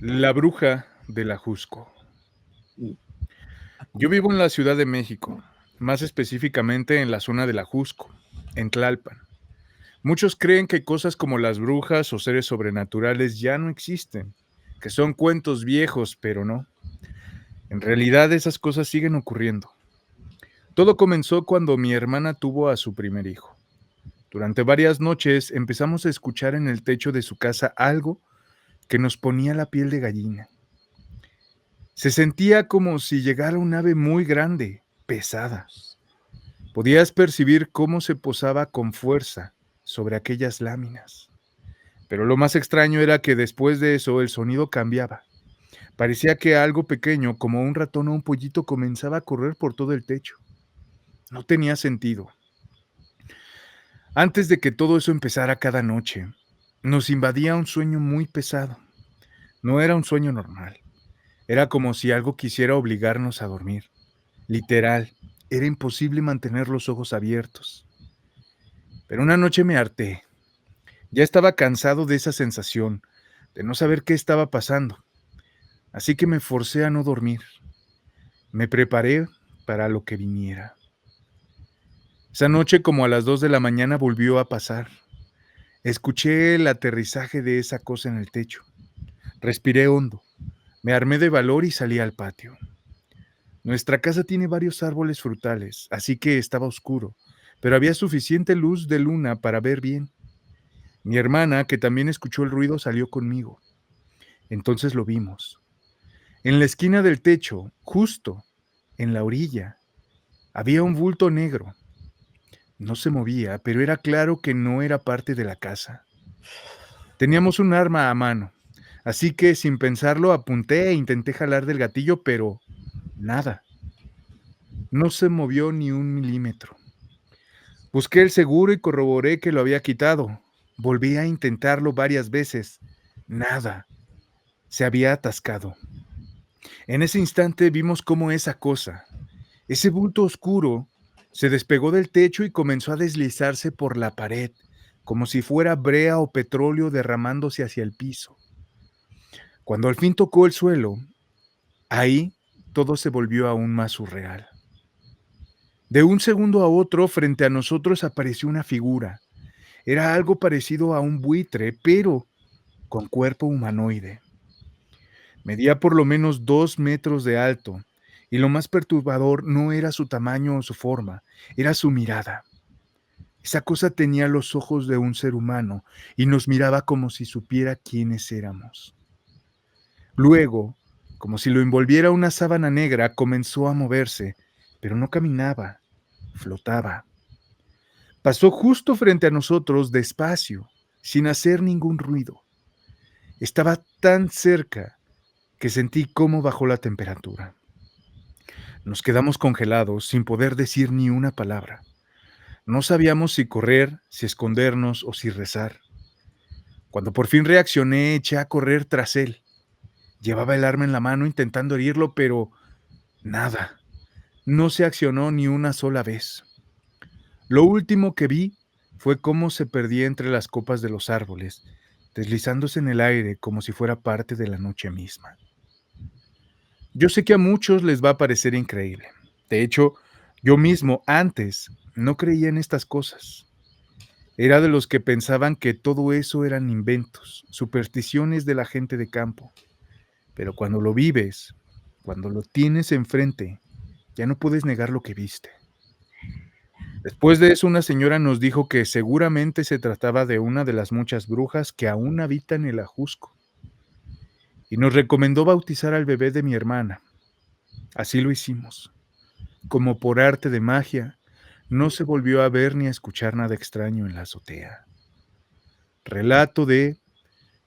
La bruja del Ajusco. Mm, Yo vivo en la Ciudad de México, más específicamente en la zona del Ajusco, en Tlalpan. Muchos creen que cosas como las brujas o seres sobrenaturales ya no existen, que son cuentos viejos, pero no. En realidad esas cosas siguen ocurriendo. Todo comenzó cuando mi hermana tuvo a su primer hijo. Durante varias noches empezamos a escuchar en el techo de su casa algo que nos ponía la piel de gallina. Se sentía como si llegara un ave muy grande, pesada. Podías percibir cómo se posaba con fuerza sobre aquellas láminas. Pero lo más extraño era que después de eso el sonido cambiaba. Parecía que algo pequeño, como un ratón o un pollito, comenzaba a correr por todo el techo. No tenía sentido. Antes de que todo eso empezara cada noche, nos invadía un sueño muy pesado. No era un sueño normal. Era como si algo quisiera obligarnos a dormir. Literal, era imposible mantener los ojos abiertos. Pero una noche me harté. Ya estaba cansado de esa sensación, de no saber qué estaba pasando. Así que me forcé a no dormir. Me preparé para lo que viniera. Esa noche, como a las 2 de la mañana, volvió a pasar. Escuché el aterrizaje de esa cosa en el techo. Respiré hondo. Me armé de valor y salí al patio. Nuestra casa tiene varios árboles frutales, así que estaba oscuro, pero había suficiente luz de luna para ver bien. Mi hermana, que también escuchó el ruido, salió conmigo. Entonces lo vimos. En la esquina del techo, justo en la orilla, había un bulto negro. No se movía, pero era claro que no era parte de la casa. Teníamos un arma a mano, así que sin pensarlo apunté e intenté jalar del gatillo, pero nada. No se movió ni un milímetro. Busqué el seguro y corroboré que lo había quitado. Volví a intentarlo varias veces. Nada. Se había atascado. En ese instante vimos cómo esa cosa, ese bulto oscuro, se despegó del techo y comenzó a deslizarse por la pared, como si fuera brea o petróleo derramándose hacia el piso. Cuando al fin tocó el suelo, ahí todo se volvió aún más surreal. De un segundo a otro, frente a nosotros apareció una figura. Era algo parecido a un buitre, pero con cuerpo humanoide. Medía por lo menos 2 metros de alto, y lo más perturbador no era su tamaño o su forma, era su mirada. Esa cosa tenía los ojos de un ser humano y nos miraba como si supiera quiénes éramos. Luego, como si lo envolviera una sábana negra, comenzó a moverse, pero no caminaba, flotaba. Pasó justo frente a nosotros, despacio, sin hacer ningún ruido. Estaba tan cerca que sentí cómo bajó la temperatura. Nos quedamos congelados, sin poder decir ni una palabra. No sabíamos si correr, si escondernos o si rezar. Cuando por fin reaccioné, eché a correr tras él. Llevaba el arma en la mano intentando herirlo, pero nada. No se accionó ni una sola vez. Lo último que vi fue cómo se perdía entre las copas de los árboles, deslizándose en el aire como si fuera parte de la noche misma. Yo sé que a muchos les va a parecer increíble. De hecho, yo mismo antes no creía en estas cosas. Era de los que pensaban que todo eso eran inventos, supersticiones de la gente de campo. Pero cuando lo vives, cuando lo tienes enfrente, ya no puedes negar lo que viste. Después de eso, una señora nos dijo que seguramente se trataba de una de las muchas brujas que aún habitan el Ajusco, y nos recomendó bautizar al bebé de mi hermana. Así lo hicimos. Como por arte de magia, no se volvió a ver ni a escuchar nada extraño en la azotea. Relato de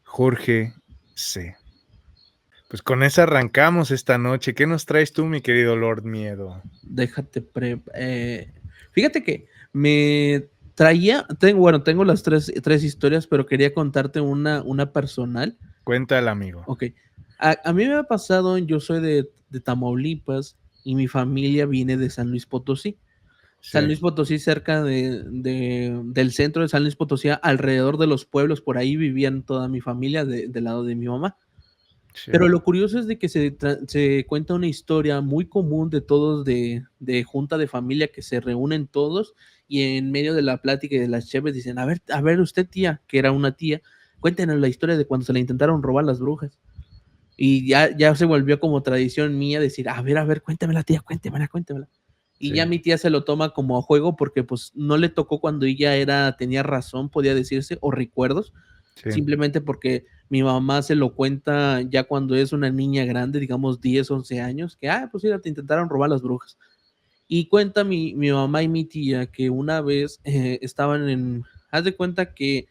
Jorge C. Pues con esa arrancamos esta noche. ¿Qué nos traes tú, mi querido Lord Miedo? Déjate fíjate que me traía, tengo las tres historias, pero quería contarte una personal. Cuéntala, amigo. Ok. A mí me ha pasado, yo soy de Tamaulipas y mi familia viene de San Luis Potosí. Sí. San Luis Potosí, cerca del centro de San Luis Potosí, alrededor de los pueblos, por ahí vivían toda mi familia del lado de mi mamá. Sí, Pero lo curioso es de que se cuenta una historia muy común de todos, de junta de familia que se reúnen todos, y en medio de la plática y de las cheves dicen: a ver usted, tía", que era una tía, "cuéntenos la historia de cuando se le intentaron robar las brujas". Y ya se volvió como tradición mía decir: a ver, cuéntemela, tía, cuéntemela, cuéntemela". Y sí, ya mi tía se lo toma como a juego porque, pues, no le tocó cuando ella tenía razón, podía decirse, o recuerdos, sí. simplemente porque mi mamá se lo cuenta ya cuando es una niña grande, digamos 10 11 años, que, pues mira, te intentaron robar las brujas. Y cuenta mi mamá y mi tía que una vez, estaban haz de cuenta que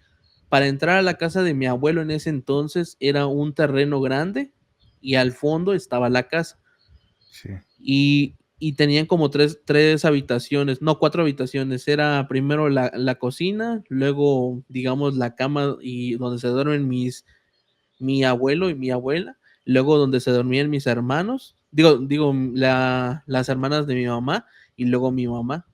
para entrar a la casa de mi abuelo en ese entonces era un terreno grande y al fondo estaba la casa. Sí. Y tenían como tres habitaciones, no, 4 habitaciones. Era primero la cocina, luego, digamos, la cama y donde se duermen mi abuelo y mi abuela, luego donde se dormían mis hermanos, digo, las hermanas de mi mamá y luego mi mamá.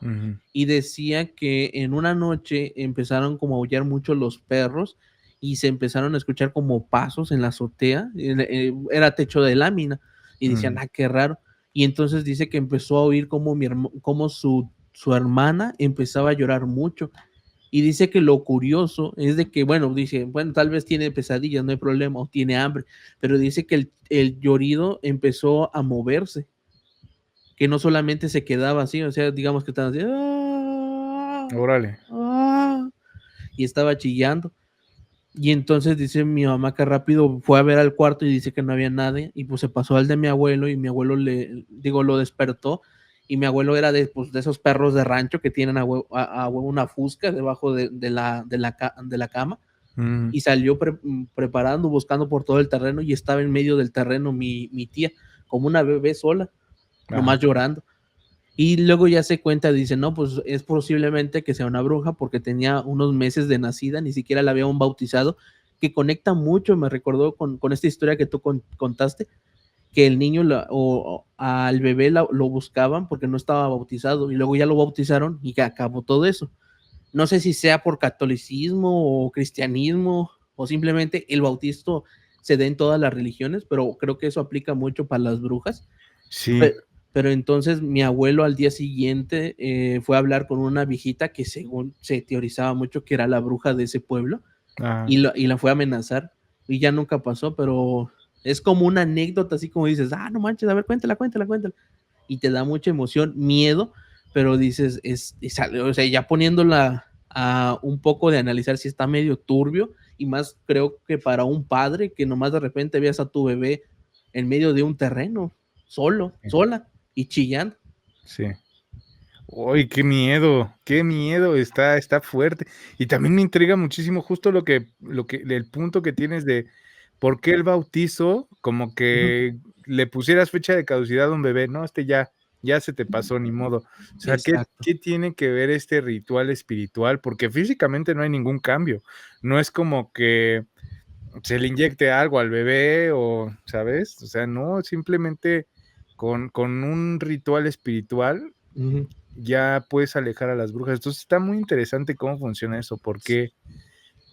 Ujú, Y decía que en una noche empezaron como a aullar mucho los perros y se empezaron a escuchar como pasos en la azotea, era techo de lámina, y decían: ujú. qué raro". Y entonces dice que empezó a oír como como su hermana empezaba a llorar mucho. Y dice que lo curioso es de que, bueno, dice, bueno, tal vez tiene pesadillas, no hay problema, o tiene hambre, pero dice que el llorido empezó a moverse, que no solamente se quedaba así, o sea, digamos que estaba así, Órale. ah, y estaba chillando. Y entonces dice mi mamá que rápido fue a ver al cuarto y dice que no había nadie, y pues se pasó al de mi abuelo y mi abuelo lo despertó, y mi abuelo era pues, de esos perros de rancho que tienen a huevo una fusca debajo de la cama, Mm, y salió preparando, buscando por todo el terreno, y estaba en medio del terreno mi tía, como una bebé sola, ajá. nomás llorando. Y luego ya se cuenta, dice, no, pues es posiblemente que sea una bruja porque tenía unos meses de nacida, ni siquiera la habían bautizado, que conecta mucho, me recordó con esta historia que tú contaste, que el niño o al bebé lo buscaban porque no estaba bautizado y luego ya lo bautizaron y que acabó todo eso. No sé si sea por catolicismo o cristianismo o simplemente el bautizo se da en todas las religiones, pero creo que eso aplica mucho para las brujas. Sí. Pe pero entonces mi abuelo al día siguiente, fue a hablar con una viejita que según se teorizaba mucho que era la bruja de ese pueblo, Ajá. y la fue a amenazar, y ya nunca pasó, pero es como una anécdota, así como dices: no manches, a ver, cuéntala, cuéntala, cuéntala", y te da mucha emoción, miedo, pero dices, es algo, o sea, ya poniéndola a un poco de analizar si está medio turbio, y más creo que para un padre que nomás de repente veas a tu bebé en medio de un terreno, solo, Sí. sola y chillando. Sí. Uy, qué miedo, está fuerte. Y también me intriga muchísimo justo lo que el punto que tienes de por qué el bautizo, como Ujú, que le pusieras fecha de caducidad a un bebé, ¿no? Ya se te pasó, ni modo. O sea, exacto. ¿qué tiene que ver este ritual espiritual? Porque físicamente no hay ningún cambio. No es como que se le inyecte algo al bebé o, ¿sabes? O sea, no, simplemente con un ritual espiritual Ujú. ya puedes alejar a las brujas. Entonces, está muy interesante cómo funciona eso, porque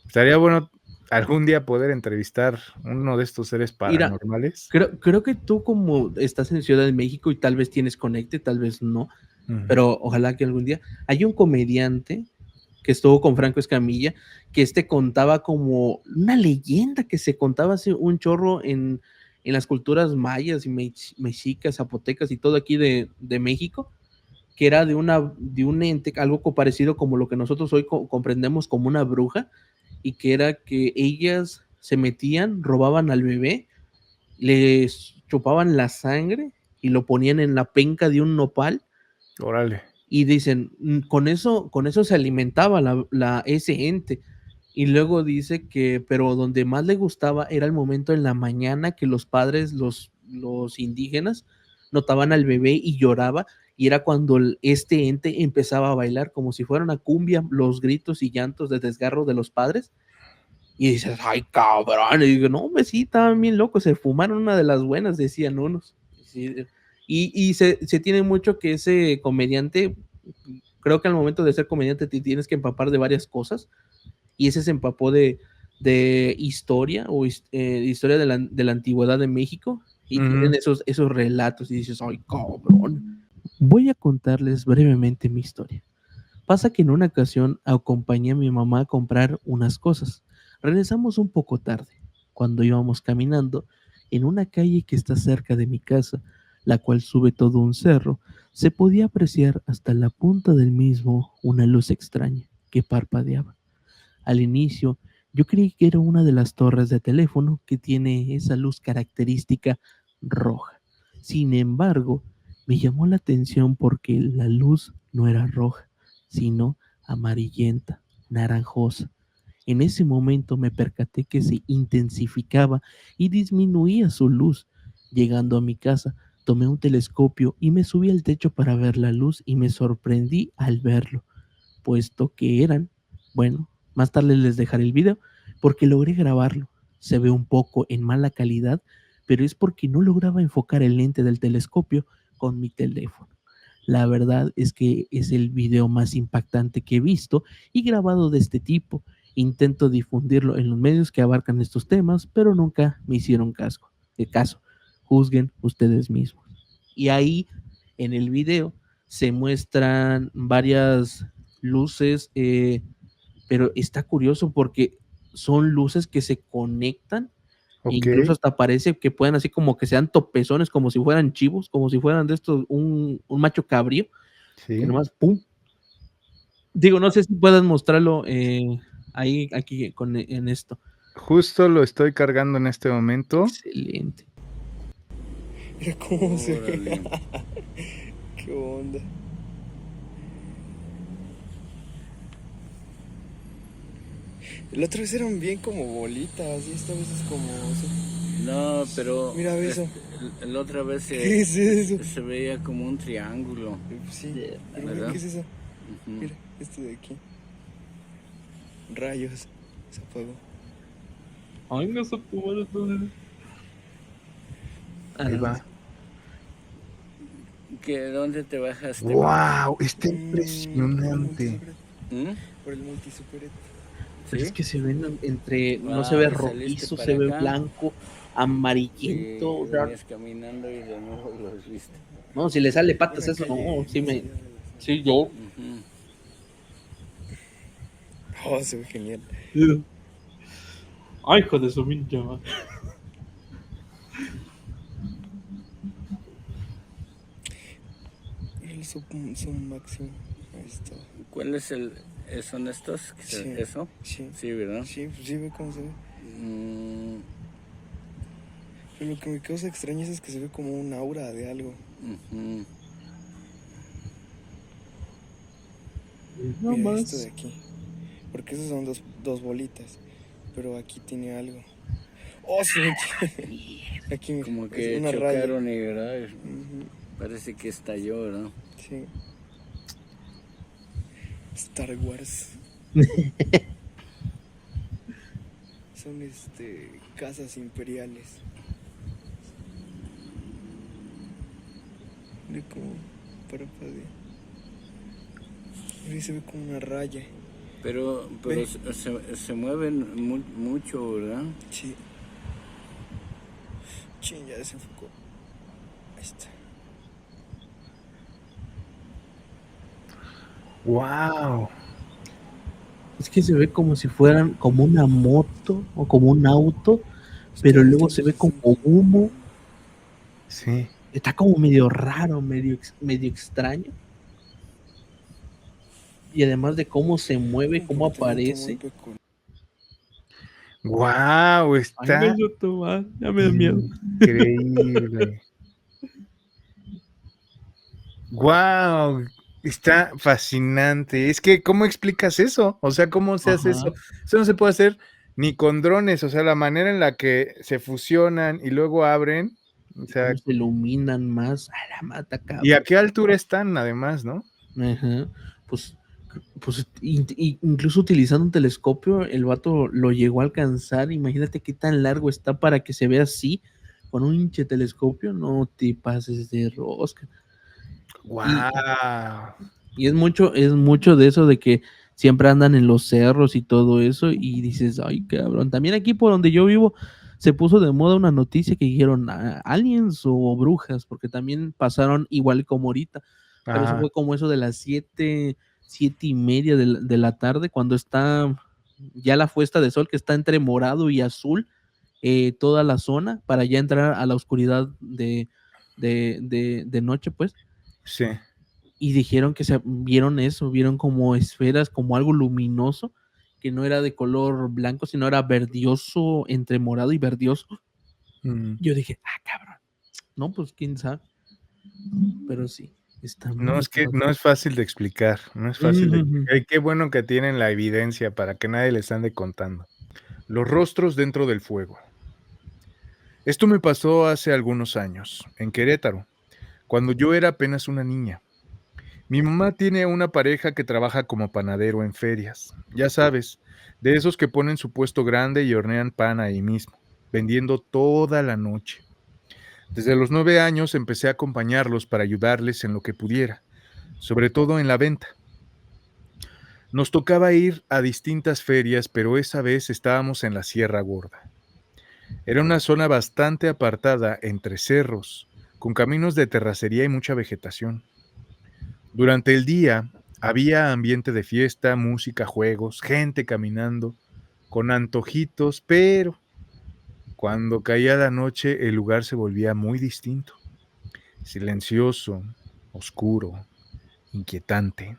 estaría bueno algún día poder entrevistar uno de estos seres Mira, paranormales. creo que tú como estás en Ciudad de México y tal vez tienes conecte, tal vez no, Ujú, pero ojalá que algún día. Hay un comediante que estuvo con Franco Escamilla, que contaba como una leyenda que se contaba hace un chorro en las culturas mayas y mexicas, zapotecas y todo aquí de México, que era de un ente, algo parecido como lo que nosotros hoy comprendemos como una bruja, y que era que ellas se metían, robaban al bebé, les chupaban la sangre y lo ponían en la penca de un nopal, órale, y dicen, con eso se alimentaba ese ente. Y luego dice que, pero donde más le gustaba era el momento en la mañana que los padres, los indígenas, notaban al bebé y lloraba, y era cuando este ente empezaba a bailar como si fuera una cumbia, los gritos y llantos de desgarro de los padres. Y dices, ay, cabrón. Y digo, no, hombre, sí, estaban bien locos, se fumaron una de las buenas, decían unos. Sí, y se tiene mucho que ese comediante, creo que al momento de ser comediante te tienes que empapar de varias cosas, y ese se empapó de historia o historia de la antigüedad de México y tienen Ujú. esos relatos y dices, ay, cabrón. Voy a contarles brevemente mi historia. Pasa que en una ocasión acompañé a mi mamá a comprar unas cosas. Regresamos un poco tarde, cuando íbamos caminando en una calle que está cerca de mi casa, la cual sube todo un cerro, se podía apreciar hasta la punta del mismo una luz extraña que parpadeaba. Al inicio, yo creí que era una de las torres de teléfono que tiene esa luz característica roja. Sin embargo, me llamó la atención porque la luz no era roja, sino amarillenta, naranjosa. En ese momento me percaté que se intensificaba y disminuía su luz. Llegando a mi casa, tomé un telescopio y me subí al techo para ver la luz y me sorprendí al verlo puesto que eran, bueno, más tarde les dejaré el video, porque logré grabarlo. Se ve un poco en mala calidad, pero es porque no lograba enfocar el lente del telescopio con mi teléfono. La verdad es que es el video más impactante que he visto y grabado de este tipo. Intento difundirlo en los medios que abarcan estos temas, pero nunca me hicieron caso. Juzguen ustedes mismos. Y ahí en el video se muestran varias luces, pero está curioso porque son luces que se conectan e Ok, incluso hasta parece que pueden así como que sean topezones, como si fueran chivos, como si fueran de estos, un macho cabrío, que sí. nomás, ¡pum! Digo, no sé si puedas mostrarlo ahí, aquí, en esto. Justo lo estoy cargando en este momento. Excelente. Mira cómo se ve. Órale. ¿Qué onda? La otra vez eran bien como bolitas y esta vez es como... No, pero Mira, ve eso. la otra vez ¿Qué es eso? se veía como un triángulo. Sí, pero mira, ¿Verdad? ¿qué es eso? Ujú. Mira, esto de aquí. Rayos. Se apagó. Ay, no sé cómo Ahí va. ¿Dónde te bajaste? ¡Wow! Está Por el impresionante. multisuperet. ¿Mm? Por el multisuperet. Pero es ¿Sí? que se ven entre, no se ve Ah, saliste rojizo, se para ve acá blanco, y amarillento, o sea, venías caminando y de nuevo los viste. no, si le sale patas Una eso, no, calle sí más me, allá de la zona. sí, yo. Ujú. Oh, se ve genial. Ay, hijo de su pinche madre. El zoom máximo. Ahí está. ¿Cuál es son estos? Sí. ¿Eso? Sí. Sí, ¿verdad? Sí, pues sí ve cómo se ve. Mm, Pero lo que me causa extrañeza es que se ve como un aura de algo. ujú. No Mira esto más. de aquí. Porque esas son dos bolitas. Pero aquí tiene algo. Oh, sí. Aquí Como es que una raya. chocaron y, ¿verdad? Ujú, Parece que estalló, ¿verdad? sí. Star Wars. Son casas imperiales. Mira cómo parpadea. Mira, se ve como una raya. Pero Ve. se mueven mucho, ¿verdad? Sí. Chin, ya desenfocó. Ahí está. ¡Wow! Es que se ve como si fueran como una moto o como un auto, pero luego Estas se ve luces como son humo. Sí. Está como medio raro, medio extraño. Y además de cómo se un mueve, cómo comportamiento muy aparece. peculiar. ¡Wow! Ay, no, Está ya me da miedo. increíble. ¡Wow! Está fascinante. Es que, ¿cómo explicas eso? O sea, ¿cómo se hace eso? Ajá. Eso no se puede hacer ni con drones. O sea, la manera en la que se fusionan y luego abren. O Y sea, cómo se iluminan más. A la mata, ¿y cabrón. a qué altura están, además, no? Ajá. Pues, pues incluso utilizando un telescopio, el vato lo llegó a alcanzar. Imagínate qué tan largo está para que se vea así. Con un hinche telescopio, no te pases de rosca. Y, ¡Wow! y es mucho de eso de que siempre andan en los cerros y todo eso, y dices, ay, cabrón. También aquí por donde yo vivo se puso de moda una noticia que dijeron aliens o brujas, porque también pasaron igual como ahorita, pero eso Ajá, fue como eso de las 7:30 de la tarde, cuando está ya la puesta de sol, que está entre morado y azul, toda la zona, para ya entrar a la oscuridad de noche, pues. sí. Y dijeron que se vieron eso, vieron como esferas, como algo luminoso, que no era de color blanco, sino era verdioso, entre morado y verdioso. Mm. Yo dije, cabrón. No, pues quién sabe. Pero sí, está No, muy es que raro. no es fácil de explicar, no es fácil de Ujú. explicar. Y qué bueno que tienen la evidencia para que nadie les ande contando. Los rostros dentro del fuego. Esto me pasó hace algunos años, en Querétaro, cuando yo era apenas una niña. Mi mamá tiene una pareja que trabaja como panadero en ferias. Ya sabes, de esos que ponen su puesto grande y hornean pan ahí mismo, vendiendo toda la noche. Desde los 9 años empecé a acompañarlos para ayudarles en lo que pudiera, sobre todo en la venta. Nos tocaba ir a distintas ferias, pero esa vez estábamos en la Sierra Gorda. Era una zona bastante apartada entre cerros, con caminos de terracería y mucha vegetación. Durante el día había ambiente de fiesta, música, juegos, gente caminando, con antojitos, pero cuando caía la noche el lugar se volvía muy distinto, silencioso, oscuro, inquietante.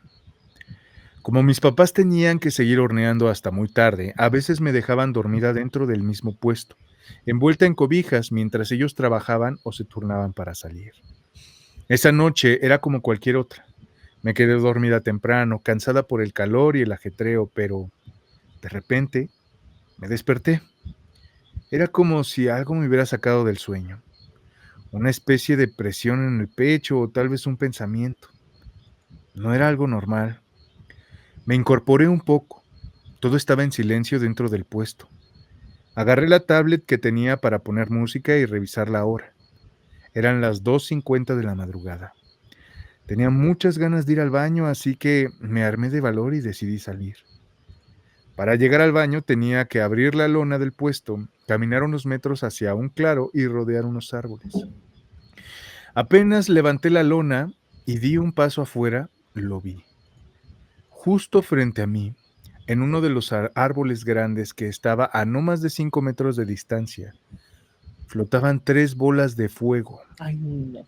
Como mis papás tenían que seguir horneando hasta muy tarde, a veces me dejaban dormida dentro del mismo puesto, envuelta en cobijas mientras ellos trabajaban o se turnaban para salir. Esa noche era como cualquier otra. Me quedé dormida temprano, cansada por el calor y el ajetreo, pero de repente me desperté. Era como si algo me hubiera sacado del sueño, una especie de presión en el pecho o tal vez un pensamiento. No era algo normal. Me incorporé un poco. Todo estaba en silencio dentro del puesto. Agarré la tablet que tenía para poner música y revisar la hora. Eran las 2:50 de la madrugada. Tenía muchas ganas de ir al baño, así que me armé de valor y decidí salir. Para llegar al baño tenía que abrir la lona del puesto, caminar unos metros hacia un claro y rodear unos árboles. Apenas levanté la lona y di un paso afuera, lo vi. Justo frente a mí, en uno de los árboles grandes que estaba a no más de 5 metros de distancia, flotaban 3 bolas de fuego. Ay, no.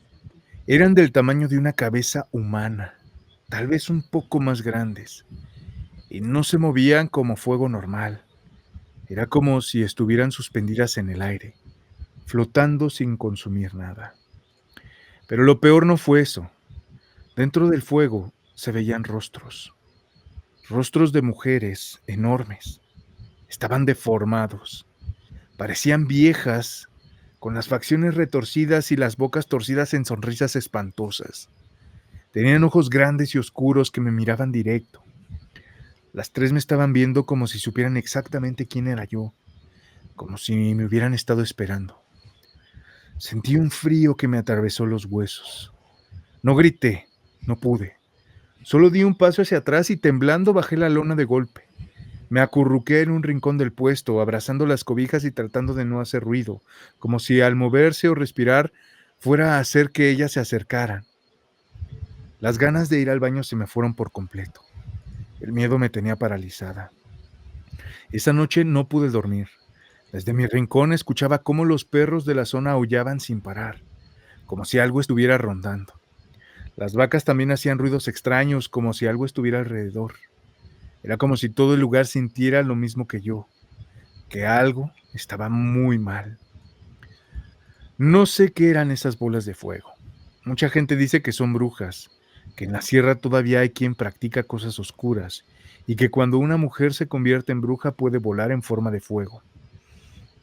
Eran del tamaño de una cabeza humana, tal vez un poco más grandes, y no se movían como fuego normal. Era como si estuvieran suspendidas en el aire, flotando sin consumir nada. Pero lo peor no fue eso. Dentro del fuego se veían rostros, rostros de mujeres enormes. Estaban deformados, parecían viejas, con las facciones retorcidas y las bocas torcidas en sonrisas espantosas. Tenían ojos grandes y oscuros que me miraban directo. Las tres me estaban viendo como si supieran exactamente quién era yo, como si me hubieran estado esperando. Sentí un frío que me atravesó los huesos. No grité, no pude. Solo di un paso hacia atrás y temblando bajé la lona de golpe. Me acurruqué en un rincón del puesto, abrazando las cobijas y tratando de no hacer ruido, como si al moverse o respirar fuera a hacer que ellas se acercaran. Las ganas de ir al baño se me fueron por completo. El miedo me tenía paralizada. Esa noche no pude dormir. Desde mi rincón escuchaba cómo los perros de la zona aullaban sin parar, como si algo estuviera rondando. Las vacas también hacían ruidos extraños, como si algo estuviera alrededor. Era como si todo el lugar sintiera lo mismo que yo, que algo estaba muy mal. No sé qué eran esas bolas de fuego. Mucha gente dice que son brujas, que en la sierra todavía hay quien practica cosas oscuras y que cuando una mujer se convierte en bruja puede volar en forma de fuego.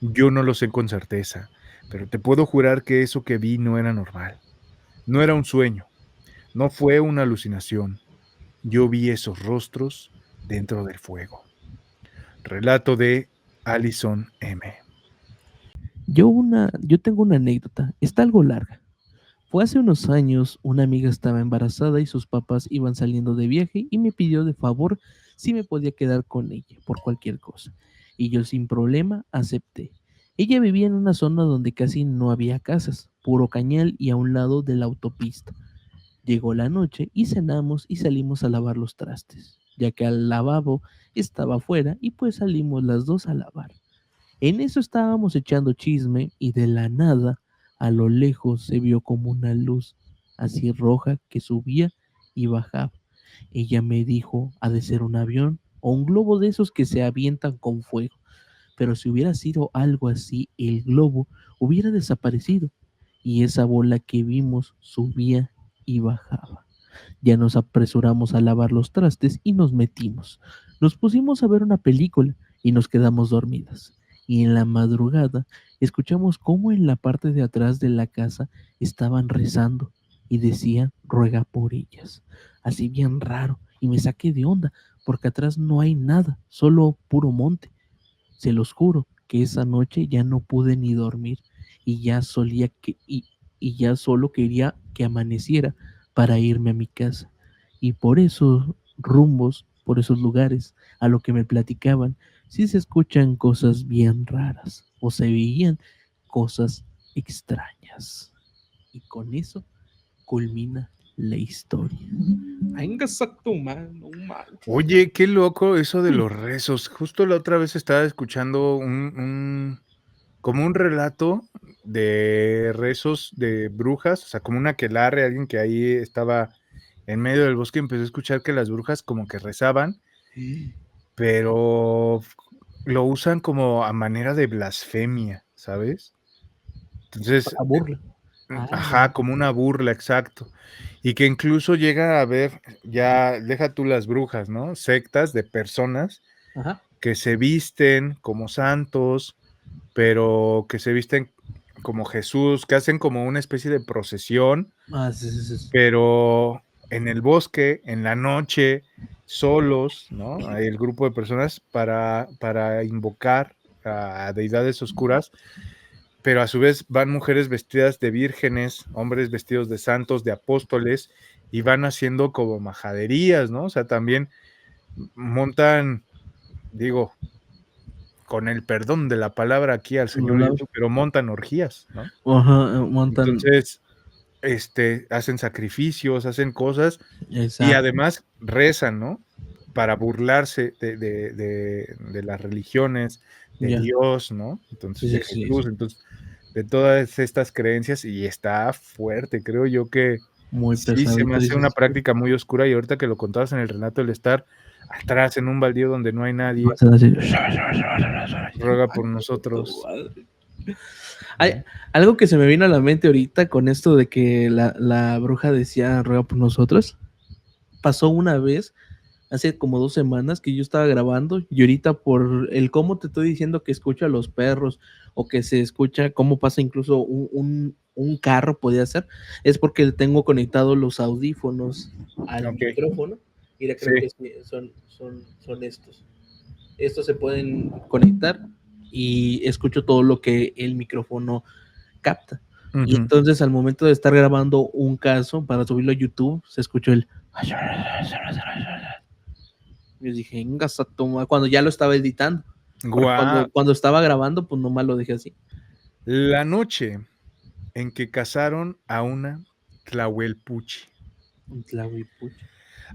Yo no lo sé con certeza, pero te puedo jurar que eso que vi no era normal. No era un sueño, no fue una alucinación. Yo vi esos rostros dentro del fuego. Relato de Alison M. Yo tengo una anécdota, está algo larga. Fue hace unos años, una amiga estaba embarazada y sus papás iban saliendo de viaje y me pidió de favor si me podía quedar con ella por cualquier cosa. Y yo sin problema acepté. Ella vivía en una zona donde casi no había casas, puro cañal y a un lado de la autopista. Llegó la noche y cenamos y salimos a lavar los trastes, ya que el lavabo estaba afuera y pues salimos las dos a lavar. En eso estábamos echando chisme y de la nada, a lo lejos se vio como una luz así roja que subía y bajaba. Ella me dijo, ha de ser un avión o un globo de esos que se avientan con fuego, pero si hubiera sido algo así, el globo hubiera desaparecido y esa bola que vimos subía y bajaba. Ya nos apresuramos a lavar los trastes y nos metimos. Nos pusimos a ver una película y nos quedamos dormidas. Y en la madrugada escuchamos cómo en la parte de atrás de la casa estaban rezando y decían, ruega por ellas. Así bien raro. Y me saqué de onda porque atrás no hay nada, solo puro monte. Se los juro que esa noche ya no pude ni dormir y y ya solo quería que amaneciera para irme a mi casa. Y por esos rumbos, por esos lugares, a lo que me platicaban, sí se escuchan cosas bien raras o se veían cosas extrañas. Y con eso culmina la historia. Venga, tu mano, mal. Oye, qué loco eso de los rezos. Justo la otra vez estaba escuchando como un relato de rezos de brujas, o sea, como un aquelarre, alguien que ahí estaba en medio del bosque, empezó a escuchar que las brujas como que rezaban, pero lo usan como a manera de blasfemia, ¿sabes? Entonces, Para burla. ajá, como una burla, exacto. Y que incluso llega a haber, ya, deja tú las brujas, ¿no? Sectas de personas Ajá. que se visten como santos, pero que se visten como Jesús, que hacen como una especie de procesión, Sí, sí, sí. pero en el bosque, en la noche, solos, ¿no? Hay el grupo de personas para invocar a deidades oscuras, pero a su vez van mujeres vestidas de vírgenes, hombres vestidos de santos, de apóstoles, y van haciendo como majaderías, ¿no? O sea, también montan, digo, con el perdón de la palabra aquí al señor YouTube, pero montan orgías, ¿no? Ajá, montan. Entonces, hacen sacrificios, hacen cosas y Exacto. además rezan, ¿no? Para burlarse de las religiones, de Ya. Dios, ¿no? Entonces, Sí, de sí, sí, Jesús, sí. entonces, de todas estas creencias, y está fuerte, creo yo que Muy sí se me pesadito, hace una dices. práctica muy oscura, y ahorita que lo contabas en el relato, el estar atrás en un baldío donde no hay nadie, Vas a decir, ruega por nosotros, Hay ¿no? algo que se me vino a la mente ahorita con esto de que la bruja decía ruega por nosotros. Pasó una vez, hace como 2 semanas, que yo estaba grabando y ahorita por el cómo te estoy diciendo que escucho a los perros o que se escucha cómo pasa incluso un carro, podía ser, es porque tengo conectados los audífonos al Ok, micrófono. Mira, sí. creo que son estos. Estos se pueden conectar y escucho todo lo que el micrófono capta. Y Ujú. entonces al momento de estar grabando un caso para subirlo a YouTube, se escuchó el... Yo dije, "Venga, cuando ya lo estaba editando. Porque Guau. cuando estaba grabando, pues nomás lo dejé así. La noche en que cazaron a una tlahuelpuchi. Un tlahuipuche.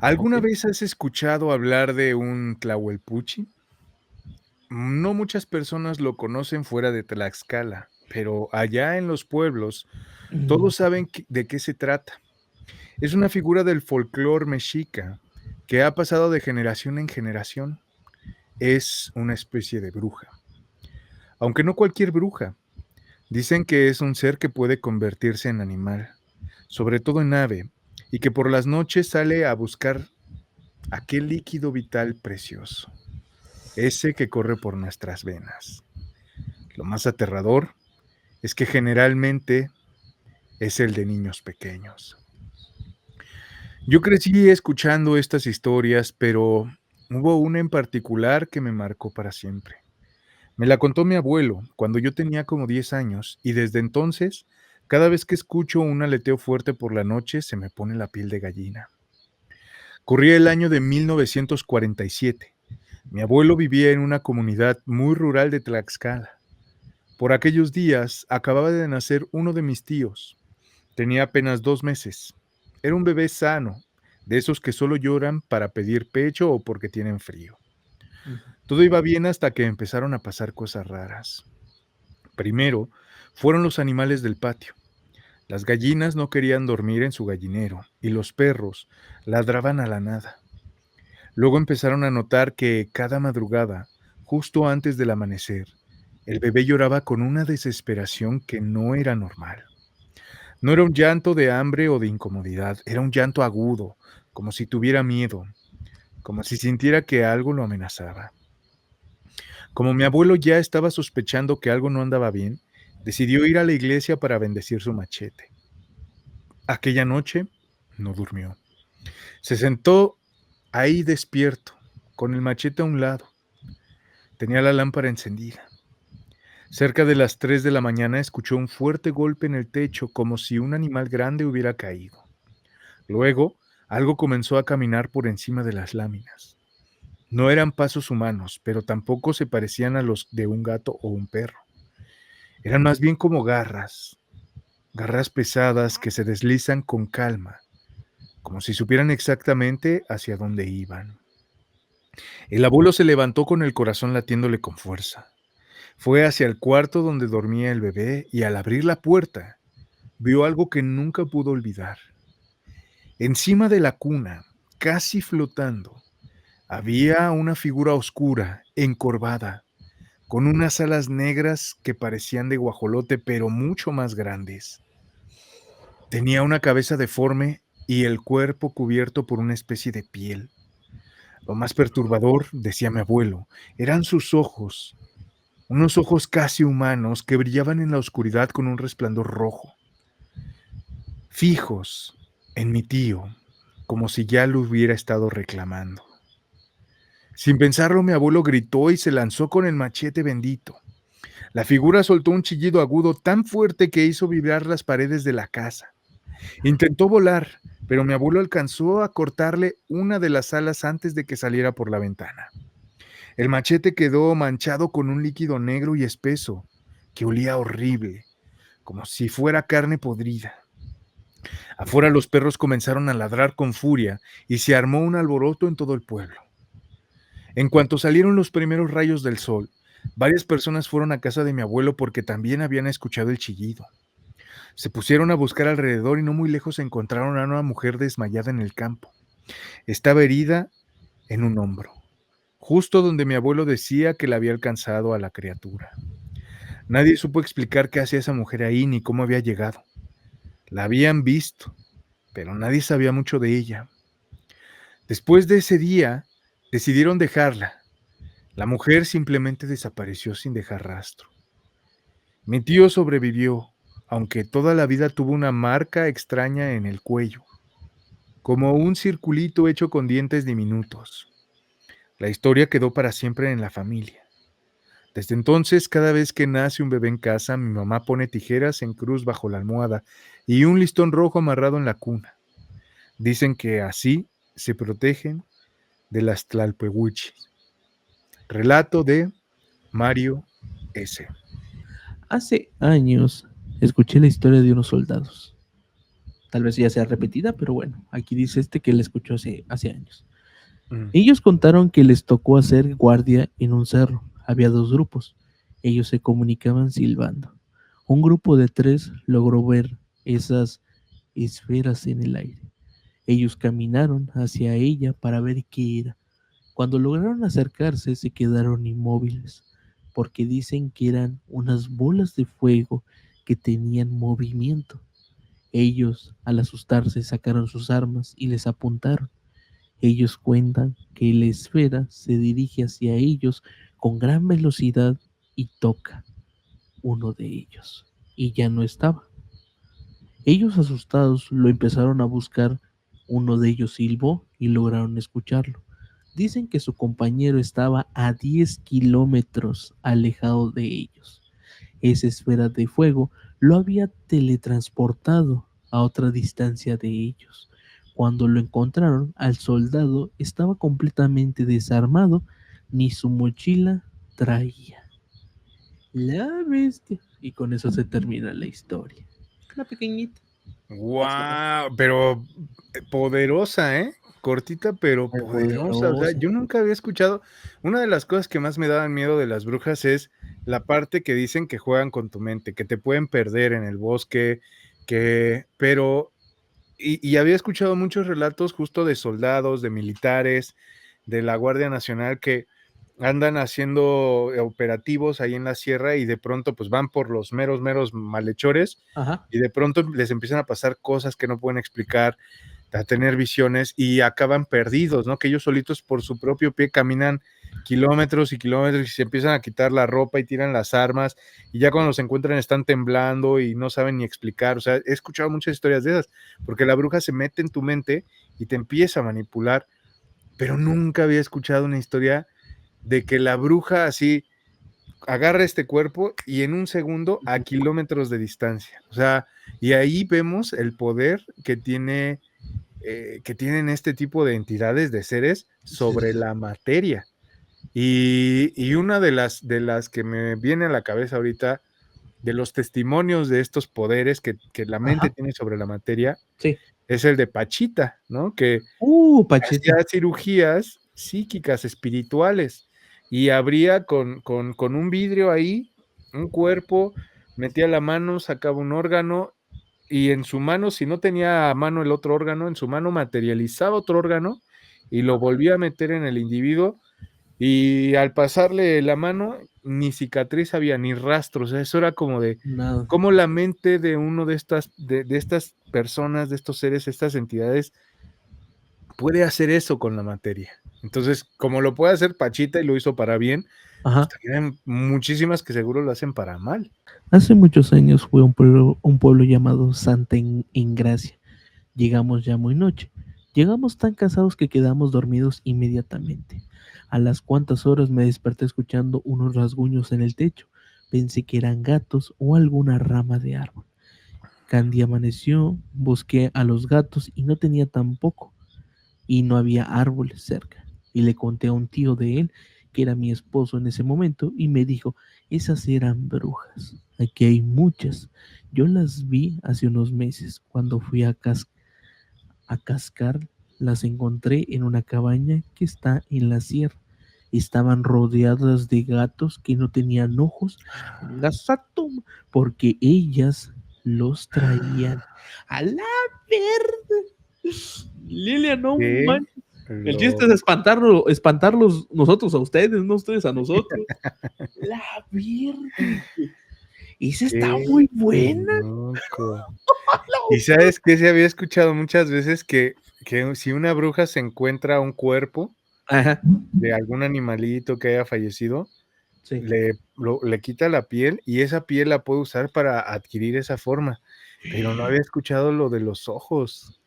¿Alguna Ok. vez has escuchado hablar de un tlahuelpuchi? No muchas personas lo conocen fuera de Tlaxcala, pero allá en los pueblos Mm, todos saben de qué se trata. Es una figura del folclore mexica que ha pasado de generación en generación. Es una especie de bruja. Aunque no cualquier bruja. Dicen que es un ser que puede convertirse en animal, sobre todo en ave, y que por las noches sale a buscar aquel líquido vital precioso, ese que corre por nuestras venas. Lo más aterrador es que generalmente es el de niños pequeños. Yo crecí escuchando estas historias, pero hubo una en particular que me marcó para siempre. Me la contó mi abuelo cuando yo tenía como 10 años y desde entonces, cada vez que escucho un aleteo fuerte por la noche, se me pone la piel de gallina. Corría el año de 1947. Mi abuelo vivía en una comunidad muy rural de Tlaxcala. Por aquellos días acababa de nacer uno de mis tíos. Tenía apenas 2 meses. Era un bebé sano, de esos que solo lloran para pedir pecho o porque tienen frío. Ujú. Todo iba bien hasta que empezaron a pasar cosas raras. Primero, fueron los animales del patio. Las gallinas no querían dormir en su gallinero y los perros ladraban a la nada. Luego empezaron a notar que cada madrugada, justo antes del amanecer, el bebé lloraba con una desesperación que no era normal. No era un llanto de hambre o de incomodidad, era un llanto agudo, como si tuviera miedo, como si sintiera que algo lo amenazaba. Como mi abuelo ya estaba sospechando que algo no andaba bien, decidió ir a la iglesia para bendecir su machete. Aquella noche no durmió. Se sentó ahí despierto, con el machete a un lado. Tenía la lámpara encendida. Cerca de las 3 de la mañana escuchó un fuerte golpe en el techo, como si un animal grande hubiera caído. Luego, algo comenzó a caminar por encima de las láminas. No eran pasos humanos, pero tampoco se parecían a los de un gato o un perro. Eran más bien como garras, garras pesadas que se deslizan con calma, como si supieran exactamente hacia dónde iban. El abuelo se levantó con el corazón latiéndole con fuerza. Fue hacia el cuarto donde dormía el bebé y al abrir la puerta, vio algo que nunca pudo olvidar. Encima de la cuna, casi flotando, había una figura oscura, encorvada, con unas alas negras que parecían de guajolote, pero mucho más grandes. Tenía una cabeza deforme y el cuerpo cubierto por una especie de piel. Lo más perturbador, decía mi abuelo, eran sus ojos, unos ojos casi humanos que brillaban en la oscuridad con un resplandor rojo, fijos en mi tío, como si ya lo hubiera estado reclamando. Sin pensarlo, mi abuelo gritó y se lanzó con el machete bendito. La figura soltó un chillido agudo tan fuerte que hizo vibrar las paredes de la casa. Intentó volar, pero mi abuelo alcanzó a cortarle una de las alas antes de que saliera por la ventana. El machete quedó manchado con un líquido negro y espeso, que olía horrible, como si fuera carne podrida. Afuera los perros comenzaron a ladrar con furia y se armó un alboroto en todo el pueblo. En cuanto salieron los primeros rayos del sol, varias personas fueron a casa de mi abuelo porque también habían escuchado el chillido. Se pusieron a buscar alrededor y no muy lejos encontraron a una mujer desmayada en el campo. Estaba herida en un hombro, justo donde mi abuelo decía que le había alcanzado a la criatura. Nadie supo explicar qué hacía esa mujer ahí ni cómo había llegado. La habían visto, pero nadie sabía mucho de ella. Después de ese día, decidieron dejarla. La mujer simplemente desapareció sin dejar rastro. Mi tío sobrevivió, aunque toda la vida tuvo una marca extraña en el cuello, como un circulito hecho con dientes diminutos. La historia quedó para siempre en la familia. Desde entonces, cada vez que nace un bebé en casa, mi mamá pone tijeras en cruz bajo la almohada y un listón rojo amarrado en la cuna. Dicen que así se protegen de las tlalpehuichis. Relato de Mario S. Hace años escuché la historia de unos soldados. Tal vez ya sea repetida, pero bueno, aquí dice que la escuchó hace años. Mm. Ellos contaron que les tocó hacer guardia en un cerro. Había dos grupos. Ellos se comunicaban silbando. Un grupo de 3 logró ver esas esferas en el aire. Ellos caminaron hacia ella para ver qué era. Cuando lograron acercarse, se quedaron inmóviles, porque dicen que eran unas bolas de fuego que tenían movimiento. Ellos, al asustarse, sacaron sus armas y les apuntaron. Ellos cuentan que la esfera se dirige hacia ellos con gran velocidad y toca uno de ellos. Y ya no estaba. Ellos asustados lo empezaron a buscar. Uno de ellos silbó y lograron escucharlo. Dicen que su compañero estaba a 10 kilómetros alejado de ellos. Esa esfera de fuego lo había teletransportado a otra distancia de ellos. Cuando lo encontraron, al soldado estaba completamente desarmado, ni su mochila traía. La bestia. Y con eso se termina la historia. Una pequeñita. Wow, pero poderosa, ¿eh? Cortita, pero Muy poderosa. O sea, poderosa. yo nunca había escuchado. Una de las cosas que más me daban miedo de las brujas es la parte que dicen que juegan con tu mente, que te pueden perder en el bosque, pero y había escuchado muchos relatos justo de soldados, de militares, de la Guardia Nacional que andan haciendo operativos ahí en la sierra y de pronto pues van por los meros malhechores Ajá. y de pronto les empiezan a pasar cosas que no pueden explicar, a tener visiones y acaban perdidos, ¿no? Que ellos solitos por su propio pie caminan kilómetros y kilómetros y se empiezan a quitar la ropa y tiran las armas y ya cuando se encuentran están temblando y no saben ni explicar. O sea, he escuchado muchas historias de esas, porque la bruja se mete en tu mente y te empieza a manipular, pero nunca había escuchado una historia de que la bruja así agarra este cuerpo y en un segundo a kilómetros de distancia. O sea, y ahí vemos el poder que tienen este tipo de entidades, de seres, sobre la materia. Y una de las que me viene a la cabeza ahorita, de los testimonios de estos poderes que la mente Ajá. tiene sobre la materia, Sí. es el de Pachita, ¿no? Que hacía Pachita. cirugías psíquicas, espirituales, y abría con un vidrio ahí, un cuerpo, metía la mano, sacaba un órgano, y en su mano, si no tenía a mano el otro órgano, en su mano materializaba otro órgano y lo volvía a meter en el individuo, y al pasarle la mano, ni cicatriz había, ni rastros. O sea, eso era como de Nada. cómo la mente de uno de estas personas, de estos seres, estas entidades, puede hacer eso con la materia. Entonces, como lo puede hacer Pachita y lo hizo para bien, pues Ajá. también hay muchísimas que seguro lo hacen para mal. Hace muchos años fue un pueblo llamado Santa Engracia. Llegamos ya muy noche. Llegamos tan cansados que quedamos dormidos inmediatamente. A las cuantas horas me desperté escuchando unos rasguños en el techo. Pensé que eran gatos o alguna rama de árbol. Candy amaneció, busqué a los gatos y no tenía tampoco. Y no había árboles cerca. Y le conté a un tío de él, que era mi esposo en ese momento, y me dijo, esas eran brujas. Aquí hay muchas. Yo las vi hace unos meses cuando fui a cascar, las encontré en una cabaña que está en la sierra. Estaban rodeadas de gatos que no tenían ojos, gasatum, porque ellas los traían a la verde. Lilia, no Que manches. El chiste es lo espantarlos nosotros a ustedes, no ustedes a nosotros. La verde. Esa está qué muy buena. loco. ¿Y sabes qué? Se había escuchado muchas veces que si una bruja se encuentra un cuerpo Ajá. de algún animalito que haya fallecido, Sí. le quita la piel y esa piel la puede usar para adquirir esa forma, pero no había escuchado lo de los ojos.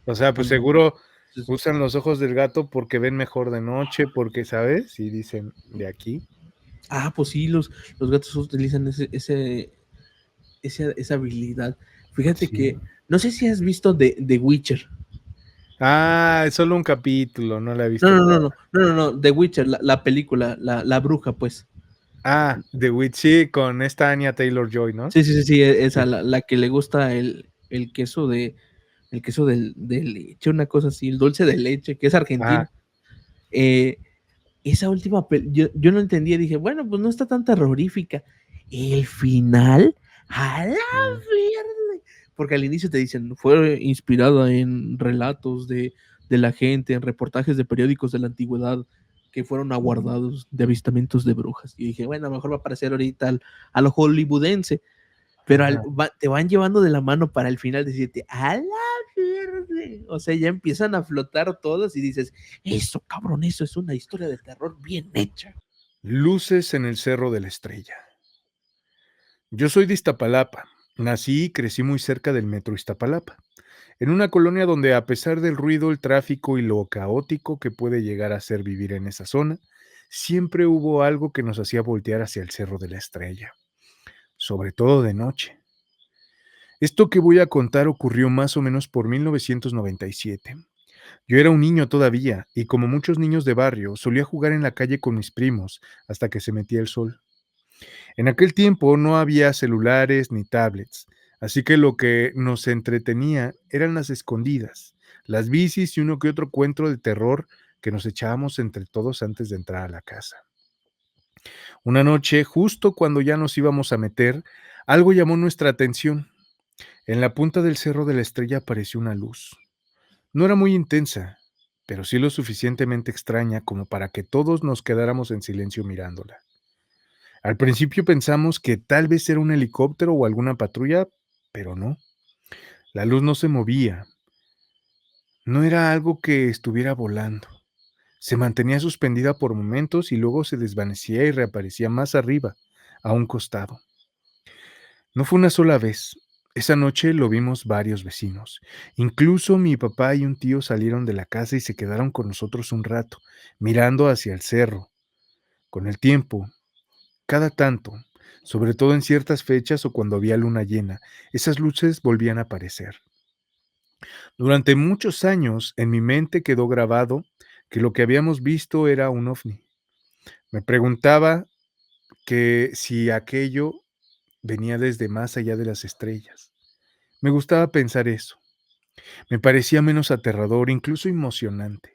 O sea, pues seguro usan los ojos del gato porque ven mejor de noche, porque, ¿sabes? Y dicen, de aquí. Pues sí, los gatos utilizan esa habilidad. Fíjate Sí. que, no sé si has visto The Witcher. Ah, es solo un capítulo, no la he No, visto no, no, toda. no, no, no, no, The Witcher, la película, la bruja, pues. Ah, The Witch, sí, con esta Anya Taylor-Joy, ¿no? Sí, sí, sí, sí, esa, Sí. la que le gusta el queso el queso de leche, una cosa así, el dulce de leche, que es Ah, argentino. Eh, esa última, yo no entendía, dije, bueno, pues no está tan terrorífica. El final, a la sí. verde. Porque al inicio te dicen, fue inspirada en relatos de la gente, en reportajes de periódicos de la antigüedad que fueron aguardados de avistamientos de brujas. Y dije, bueno, a lo mejor va a parecer ahorita a lo hollywoodense, pero Ajá. te van llevando de la mano para al final decirte, a la verde. O sea, ya empiezan a flotar todos y dices, eso, cabrón, eso es una historia de terror bien hecha. Luces en el Cerro de la Estrella. Yo soy de Iztapalapa. Nací y crecí muy cerca del metro Iztapalapa, en una colonia donde, a pesar del ruido, el tráfico y lo caótico que puede llegar a ser vivir en esa zona, siempre hubo algo que nos hacía voltear hacia el Cerro de la Estrella, sobre todo de noche. Esto que voy a contar ocurrió más o menos por 1997. Yo era un niño todavía y como muchos niños de barrio solía jugar en la calle con mis primos hasta que se metía el sol. En aquel tiempo no había celulares ni tablets, así que lo que nos entretenía eran las escondidas, las bicis y uno que otro cuento de terror que nos echábamos entre todos antes de entrar a la casa. Una noche, justo cuando ya nos íbamos a meter, algo llamó nuestra atención. En la punta del Cerro de la Estrella apareció una luz. No era muy intensa, pero sí lo suficientemente extraña como para que todos nos quedáramos en silencio mirándola. Al principio pensamos que tal vez era un helicóptero o alguna patrulla, pero no. La luz no se movía, no era algo que estuviera volando. Se mantenía suspendida por momentos y luego se desvanecía y reaparecía más arriba, a un costado. No fue una sola vez. Esa noche lo vimos varios vecinos. Incluso mi papá y un tío salieron de la casa y se quedaron con nosotros un rato, mirando hacia el cerro. Con el tiempo, cada tanto, sobre todo en ciertas fechas o cuando había luna llena, esas luces volvían a aparecer. Durante muchos años en mi mente quedó grabado que lo que habíamos visto era un ovni. Me preguntaba que si aquello venía desde más allá de las estrellas. Me gustaba pensar eso. Me parecía menos aterrador, incluso emocionante.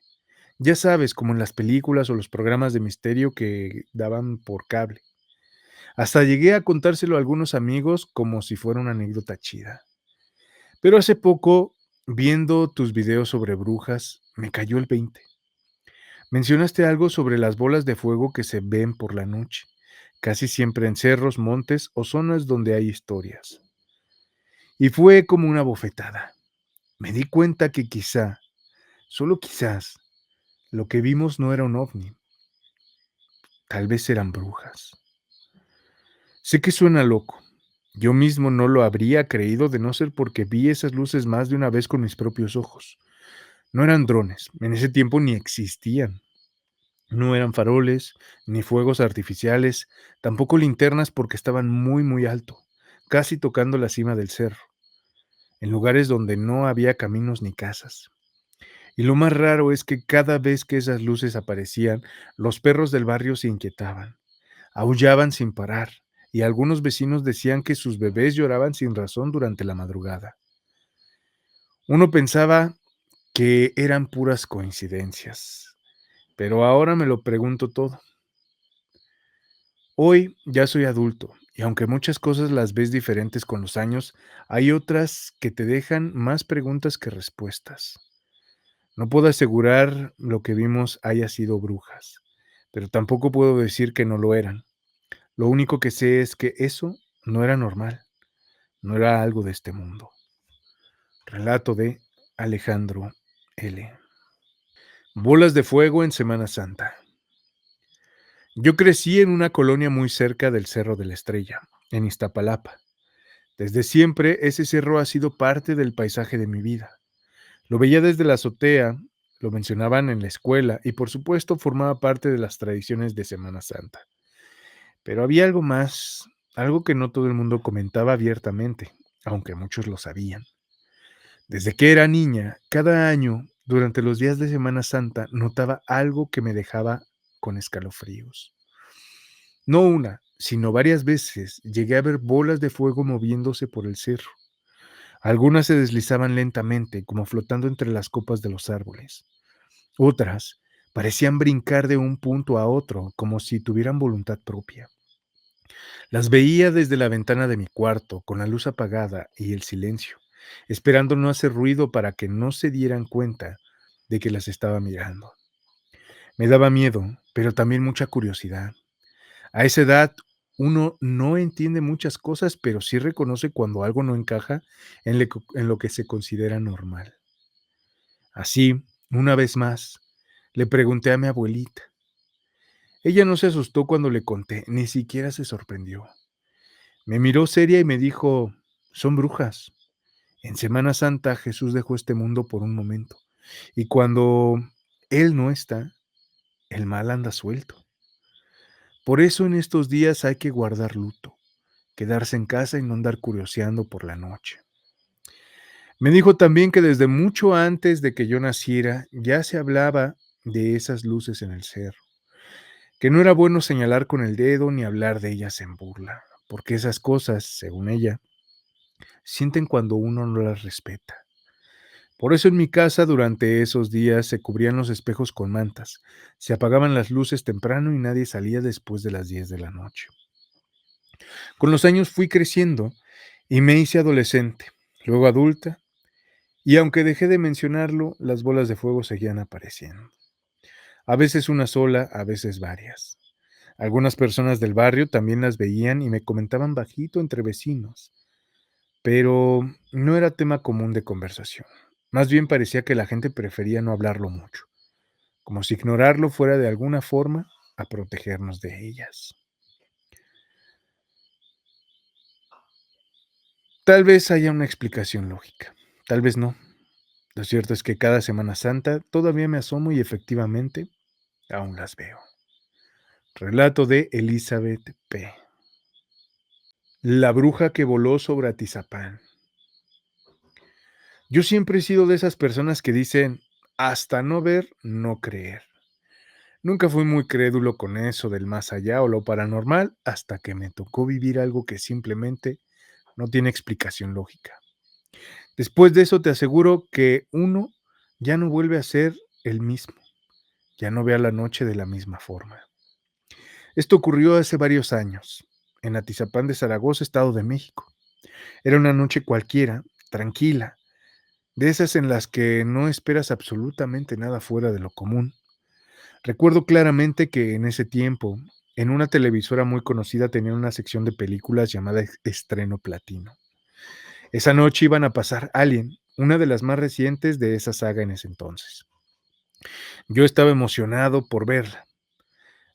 Ya sabes, como en las películas o los programas de misterio que daban por cable. Hasta llegué a contárselo a algunos amigos como si fuera una anécdota chida. Pero hace poco, viendo tus videos sobre brujas, me cayó el 20. Mencionaste algo sobre las bolas de fuego que se ven por la noche, casi siempre en cerros, montes o zonas donde hay historias. Y fue como una bofetada. Me di cuenta que quizá, solo quizás, lo que vimos no era un ovni, tal vez eran brujas. Sé que suena loco. Yo mismo no lo habría creído de no ser porque vi esas luces más de una vez con mis propios ojos. No eran drones, en ese tiempo ni existían. No eran faroles, ni fuegos artificiales, tampoco linternas porque estaban muy muy alto, casi tocando la cima del cerro, en lugares donde no había caminos ni casas. Y lo más raro es que cada vez que esas luces aparecían, los perros del barrio se inquietaban, aullaban sin parar, y algunos vecinos decían que sus bebés lloraban sin razón durante la madrugada. Uno pensaba que eran puras coincidencias, pero ahora me lo pregunto todo. Hoy ya soy adulto, y aunque muchas cosas las ves diferentes con los años, hay otras que te dejan más preguntas que respuestas. No puedo asegurar lo que vimos haya sido brujas, pero tampoco puedo decir que no lo eran. Lo único que sé es que eso no era normal, no era algo de este mundo. Relato de Alejandro L. Bolas de fuego en Semana Santa. Yo crecí en una colonia muy cerca del Cerro de la Estrella, en Iztapalapa. Desde siempre ese cerro ha sido parte del paisaje de mi vida. Lo veía desde la azotea, lo mencionaban en la escuela y por supuesto formaba parte de las tradiciones de Semana Santa. Pero había algo más, algo que no todo el mundo comentaba abiertamente, aunque muchos lo sabían. Desde que era niña, cada año, durante los días de Semana Santa, notaba algo que me dejaba con escalofríos. No una, sino varias veces llegué a ver bolas de fuego moviéndose por el cerro. Algunas se deslizaban lentamente, como flotando entre las copas de los árboles. Otras parecían brincar de un punto a otro, como si tuvieran voluntad propia. Las veía desde la ventana de mi cuarto, con la luz apagada y el silencio, esperando no hacer ruido para que no se dieran cuenta de que las estaba mirando. Me daba miedo, pero también mucha curiosidad. A esa edad uno no entiende muchas cosas, pero sí reconoce cuando algo no encaja en lo que se considera normal. Así, una vez más, le pregunté a mi abuelita. Ella no se asustó cuando le conté, ni siquiera se sorprendió. Me miró seria y me dijo, son brujas. En Semana Santa Jesús dejó este mundo por un momento, y cuando Él no está, el mal anda suelto. Por eso en estos días hay que guardar luto, quedarse en casa y no andar curioseando por la noche. Me dijo también que desde mucho antes de que yo naciera ya se hablaba de esas luces en el cerro, que no era bueno señalar con el dedo ni hablar de ellas en burla, porque esas cosas, según ella, sienten cuando uno no las respeta. Por eso en mi casa durante esos días se cubrían los espejos con mantas, se apagaban las luces temprano y nadie salía después de las 10 de la noche. Con los años fui creciendo y me hice adolescente, luego adulta, y aunque dejé de mencionarlo, las bolas de fuego seguían apareciendo. A veces una sola, a veces varias. Algunas personas del barrio también las veían y me comentaban bajito entre vecinos, pero no era tema común de conversación. Más bien parecía que la gente prefería no hablarlo mucho, como si ignorarlo fuera de alguna forma a protegernos de ellas. Tal vez haya una explicación lógica, tal vez no. Lo cierto es que cada Semana Santa todavía me asomo y efectivamente aún las veo. Relato de Elizabeth P. La bruja que voló sobre Atizapán. Yo siempre he sido de esas personas que dicen, hasta no ver, no creer. Nunca fui muy crédulo con eso del más allá o lo paranormal hasta que me tocó vivir algo que simplemente no tiene explicación lógica. Después de eso te aseguro que uno ya no vuelve a ser el mismo, ya no ve a la noche de la misma forma. Esto ocurrió hace varios años, en Atizapán de Zaragoza, Estado de México. Era una noche cualquiera, tranquila, de esas en las que no esperas absolutamente nada fuera de lo común. Recuerdo claramente que en ese tiempo, en una televisora muy conocida tenían una sección de películas llamada Estreno Platino. Esa noche iban a pasar Alien, una de las más recientes de esa saga en ese entonces. Yo estaba emocionado por verla.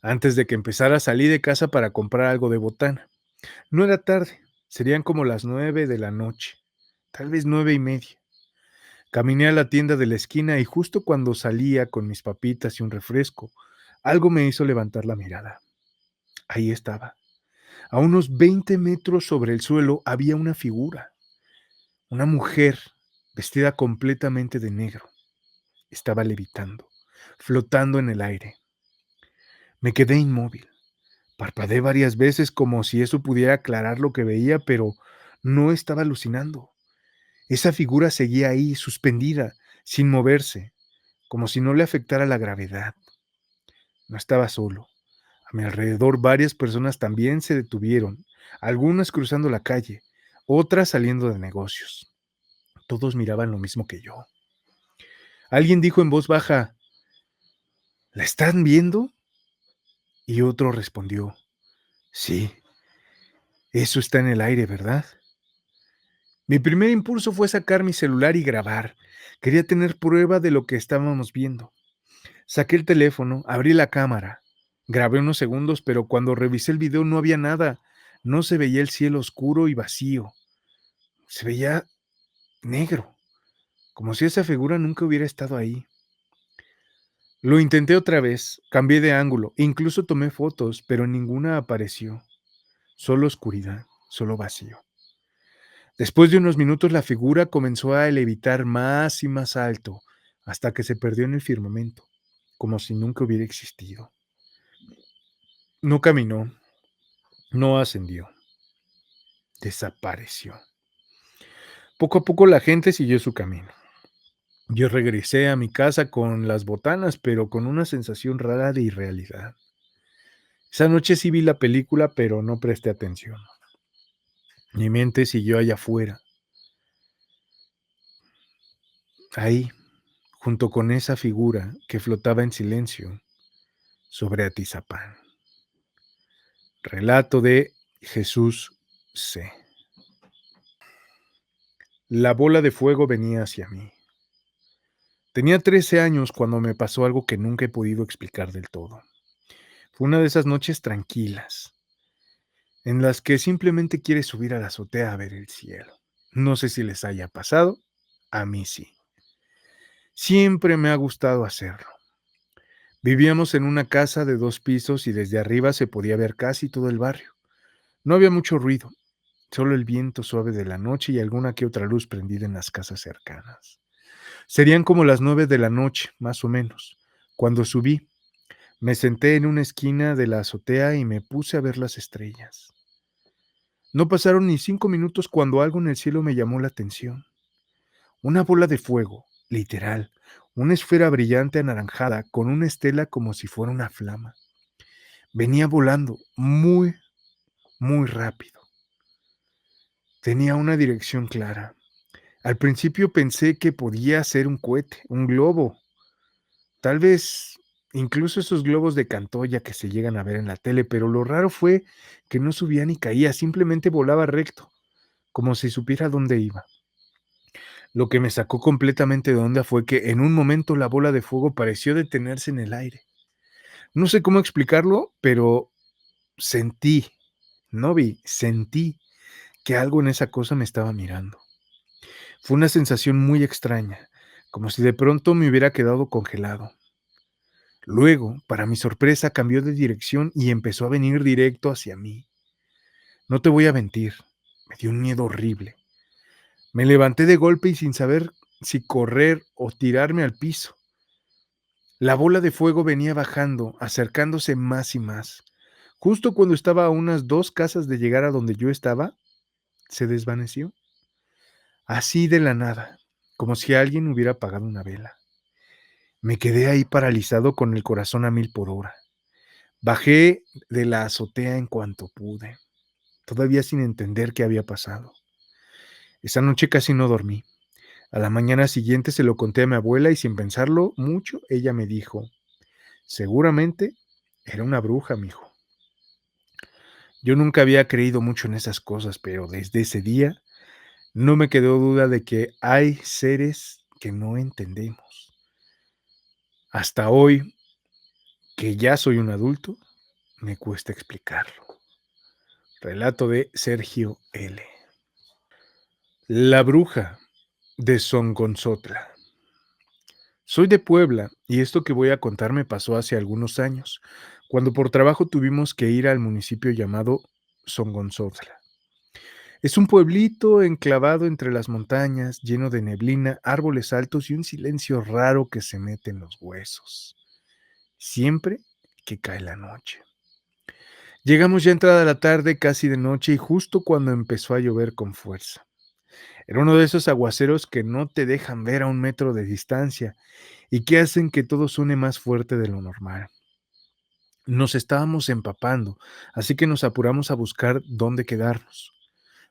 Antes de que empezara salí de casa para comprar algo de botana. No era tarde, serían como las 9 de la noche, tal vez 9:30. Caminé a la tienda de la esquina y justo cuando salía con mis papitas y un refresco, algo me hizo levantar la mirada. Ahí estaba. A unos 20 metros sobre el suelo había una figura, una mujer vestida completamente de negro. Estaba levitando, flotando en el aire. Me quedé inmóvil. Parpadeé varias veces como si eso pudiera aclarar lo que veía, pero no estaba alucinando. Esa figura seguía ahí, suspendida, sin moverse, como si no le afectara la gravedad. No estaba solo. A mi alrededor varias personas también se detuvieron, algunas cruzando la calle, otras saliendo de negocios. Todos miraban lo mismo que yo. Alguien dijo en voz baja, ¿la están viendo? Y otro respondió, sí, eso está en el aire, ¿verdad? Mi primer impulso fue sacar mi celular y grabar. Quería tener prueba de lo que estábamos viendo. Saqué el teléfono, abrí la cámara, grabé unos segundos, pero cuando revisé el video no había nada. No se veía el cielo oscuro y vacío. Se veía negro, como si esa figura nunca hubiera estado ahí. Lo intenté otra vez, cambié de ángulo, incluso tomé fotos, pero ninguna apareció. Solo oscuridad, solo vacío. Después de unos minutos la figura comenzó a levitar más y más alto, hasta que se perdió en el firmamento, como si nunca hubiera existido. No caminó, no ascendió, desapareció. Poco a poco la gente siguió su camino. Yo regresé a mi casa con las botanas, pero con una sensación rara de irrealidad. Esa noche sí vi la película, pero no presté atención. Mi mente siguió allá afuera, ahí, junto con esa figura que flotaba en silencio sobre Atizapán. Relato de Jesús C. La bola de fuego venía hacia mí. Tenía 13 años cuando me pasó algo que nunca he podido explicar del todo. Fue una de esas noches tranquilas, en las que simplemente quieres subir a la azotea a ver el cielo. No sé si les haya pasado, a mí sí. Siempre me ha gustado hacerlo. Vivíamos en una casa de 2 pisos y desde arriba se podía ver casi todo el barrio. No había mucho ruido, solo el viento suave de la noche y alguna que otra luz prendida en las casas cercanas. Serían como las 9 de la noche, más o menos. Cuando subí, me senté en una esquina de la azotea y me puse a ver las estrellas. No pasaron ni 5 minutos cuando algo en el cielo me llamó la atención. Una bola de fuego, literal, una esfera brillante anaranjada con una estela como si fuera una flama. Venía volando muy, muy rápido. Tenía una dirección clara. Al principio pensé que podía ser un cohete, un globo, tal vez incluso esos globos de Cantoya que se llegan a ver en la tele, pero lo raro fue que no subía ni caía, simplemente volaba recto, como si supiera dónde iba. Lo que me sacó completamente de onda fue que en un momento la bola de fuego pareció detenerse en el aire. No sé cómo explicarlo, pero sentí, no vi, sentí que algo en esa cosa me estaba mirando. Fue una sensación muy extraña, como si de pronto me hubiera quedado congelado. Luego, para mi sorpresa, cambió de dirección y empezó a venir directo hacia mí. No te voy a mentir, me dio un miedo horrible. Me levanté de golpe y sin saber si correr o tirarme al piso. La bola de fuego venía bajando, acercándose más y más. Justo cuando estaba a unas 2 casas de llegar a donde yo estaba, se desvaneció. Así de la nada, como si alguien hubiera apagado una vela. Me quedé ahí paralizado con el corazón a 1000 por hora. Bajé de la azotea en cuanto pude, todavía sin entender qué había pasado. Esa noche casi no dormí. A la mañana siguiente se lo conté a mi abuela y sin pensarlo mucho, ella me dijo, seguramente era una bruja, mijo. Yo nunca había creído mucho en esas cosas, pero desde ese día no me quedó duda de que hay seres que no entendemos. Hasta hoy, que ya soy un adulto, me cuesta explicarlo. Relato de Sergio L. La bruja de Songonzotla. Soy de Puebla y esto que voy a contar me pasó hace algunos años, cuando por trabajo tuvimos que ir al municipio llamado Songonzotla. Es un pueblito enclavado entre las montañas, lleno de neblina, árboles altos y un silencio raro que se mete en los huesos. Siempre que cae la noche. Llegamos ya entrada la tarde, casi de noche, y justo cuando empezó a llover con fuerza. Era uno de esos aguaceros que no te dejan ver a 1 metro de distancia y que hacen que todo suene más fuerte de lo normal. Nos estábamos empapando, así que nos apuramos a buscar dónde quedarnos.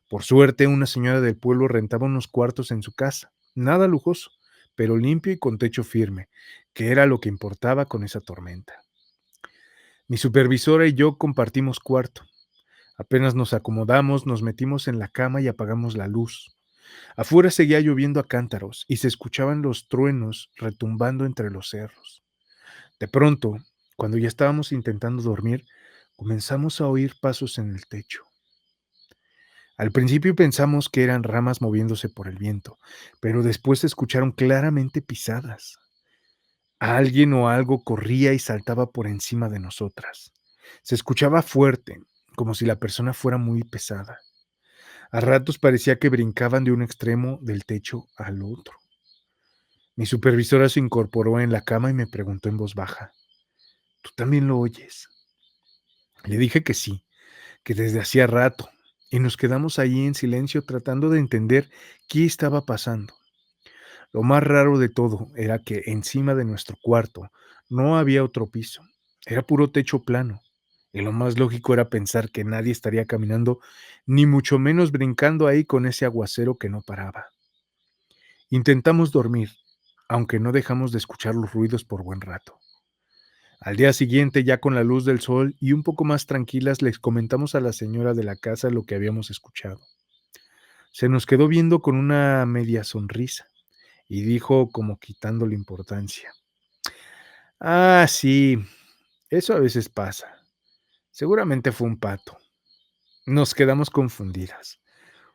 Por suerte, una señora del pueblo rentaba unos cuartos en su casa, nada lujoso, pero limpio y con techo firme, que era lo que importaba con esa tormenta. Mi supervisora y yo compartimos cuarto. Apenas nos acomodamos, nos metimos en la cama y apagamos la luz. Afuera seguía lloviendo a cántaros y se escuchaban los truenos retumbando entre los cerros. De pronto, cuando ya estábamos intentando dormir, comenzamos a oír pasos en el techo. Al principio pensamos que eran ramas moviéndose por el viento, pero después se escucharon claramente pisadas. Alguien o algo corría y saltaba por encima de nosotras. Se escuchaba fuerte, como si la persona fuera muy pesada. A ratos parecía que brincaban de un extremo del techo al otro. Mi supervisora se incorporó en la cama y me preguntó en voz baja, ¿tú también lo oyes? Le dije que sí, que desde hacía rato, y nos quedamos ahí en silencio tratando de entender qué estaba pasando. Lo más raro de todo era que encima de nuestro cuarto no había otro piso, era puro techo plano, y lo más lógico era pensar que nadie estaría caminando, ni mucho menos brincando ahí con ese aguacero que no paraba. Intentamos dormir, aunque no dejamos de escuchar los ruidos por buen rato. Al día siguiente, ya con la luz del sol y un poco más tranquilas, les comentamos a la señora de la casa lo que habíamos escuchado. Se nos quedó viendo con una media sonrisa y dijo como quitándole importancia. Ah, sí, eso a veces pasa. Seguramente fue un pato. Nos quedamos confundidas.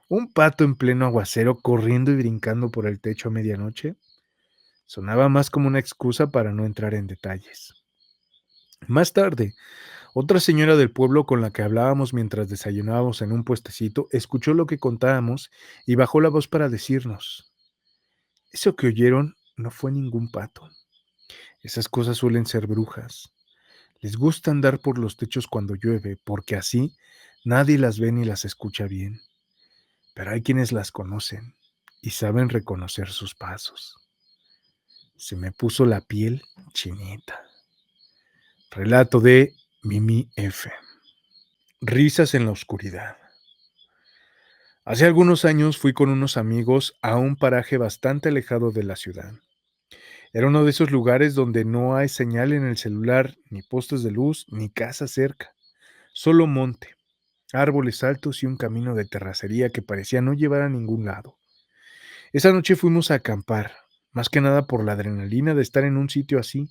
¿Un pato en pleno aguacero corriendo y brincando por el techo a medianoche? Sonaba más como una excusa para no entrar en detalles. Más tarde, Otra señora del pueblo con la que hablábamos mientras desayunábamos en un puestecito escuchó lo que contábamos y bajó la voz para decirnos: eso que oyeron no fue ningún pato. Esas cosas suelen ser brujas. Les gusta andar por los techos cuando llueve, porque así nadie las ve ni las escucha bien. Pero hay quienes las conocen y saben reconocer sus pasos. Se me puso la piel chinita. Relato de Mimi F. Risas en la oscuridad. Hace algunos años fui con unos amigos a un paraje bastante alejado de la ciudad. Era uno de esos lugares donde no hay señal en el celular, ni postes de luz, ni casa cerca. Solo monte, árboles altos y un camino de terracería que parecía no llevar a ningún lado. Esa noche fuimos a acampar, más que nada por la adrenalina de estar en un sitio así,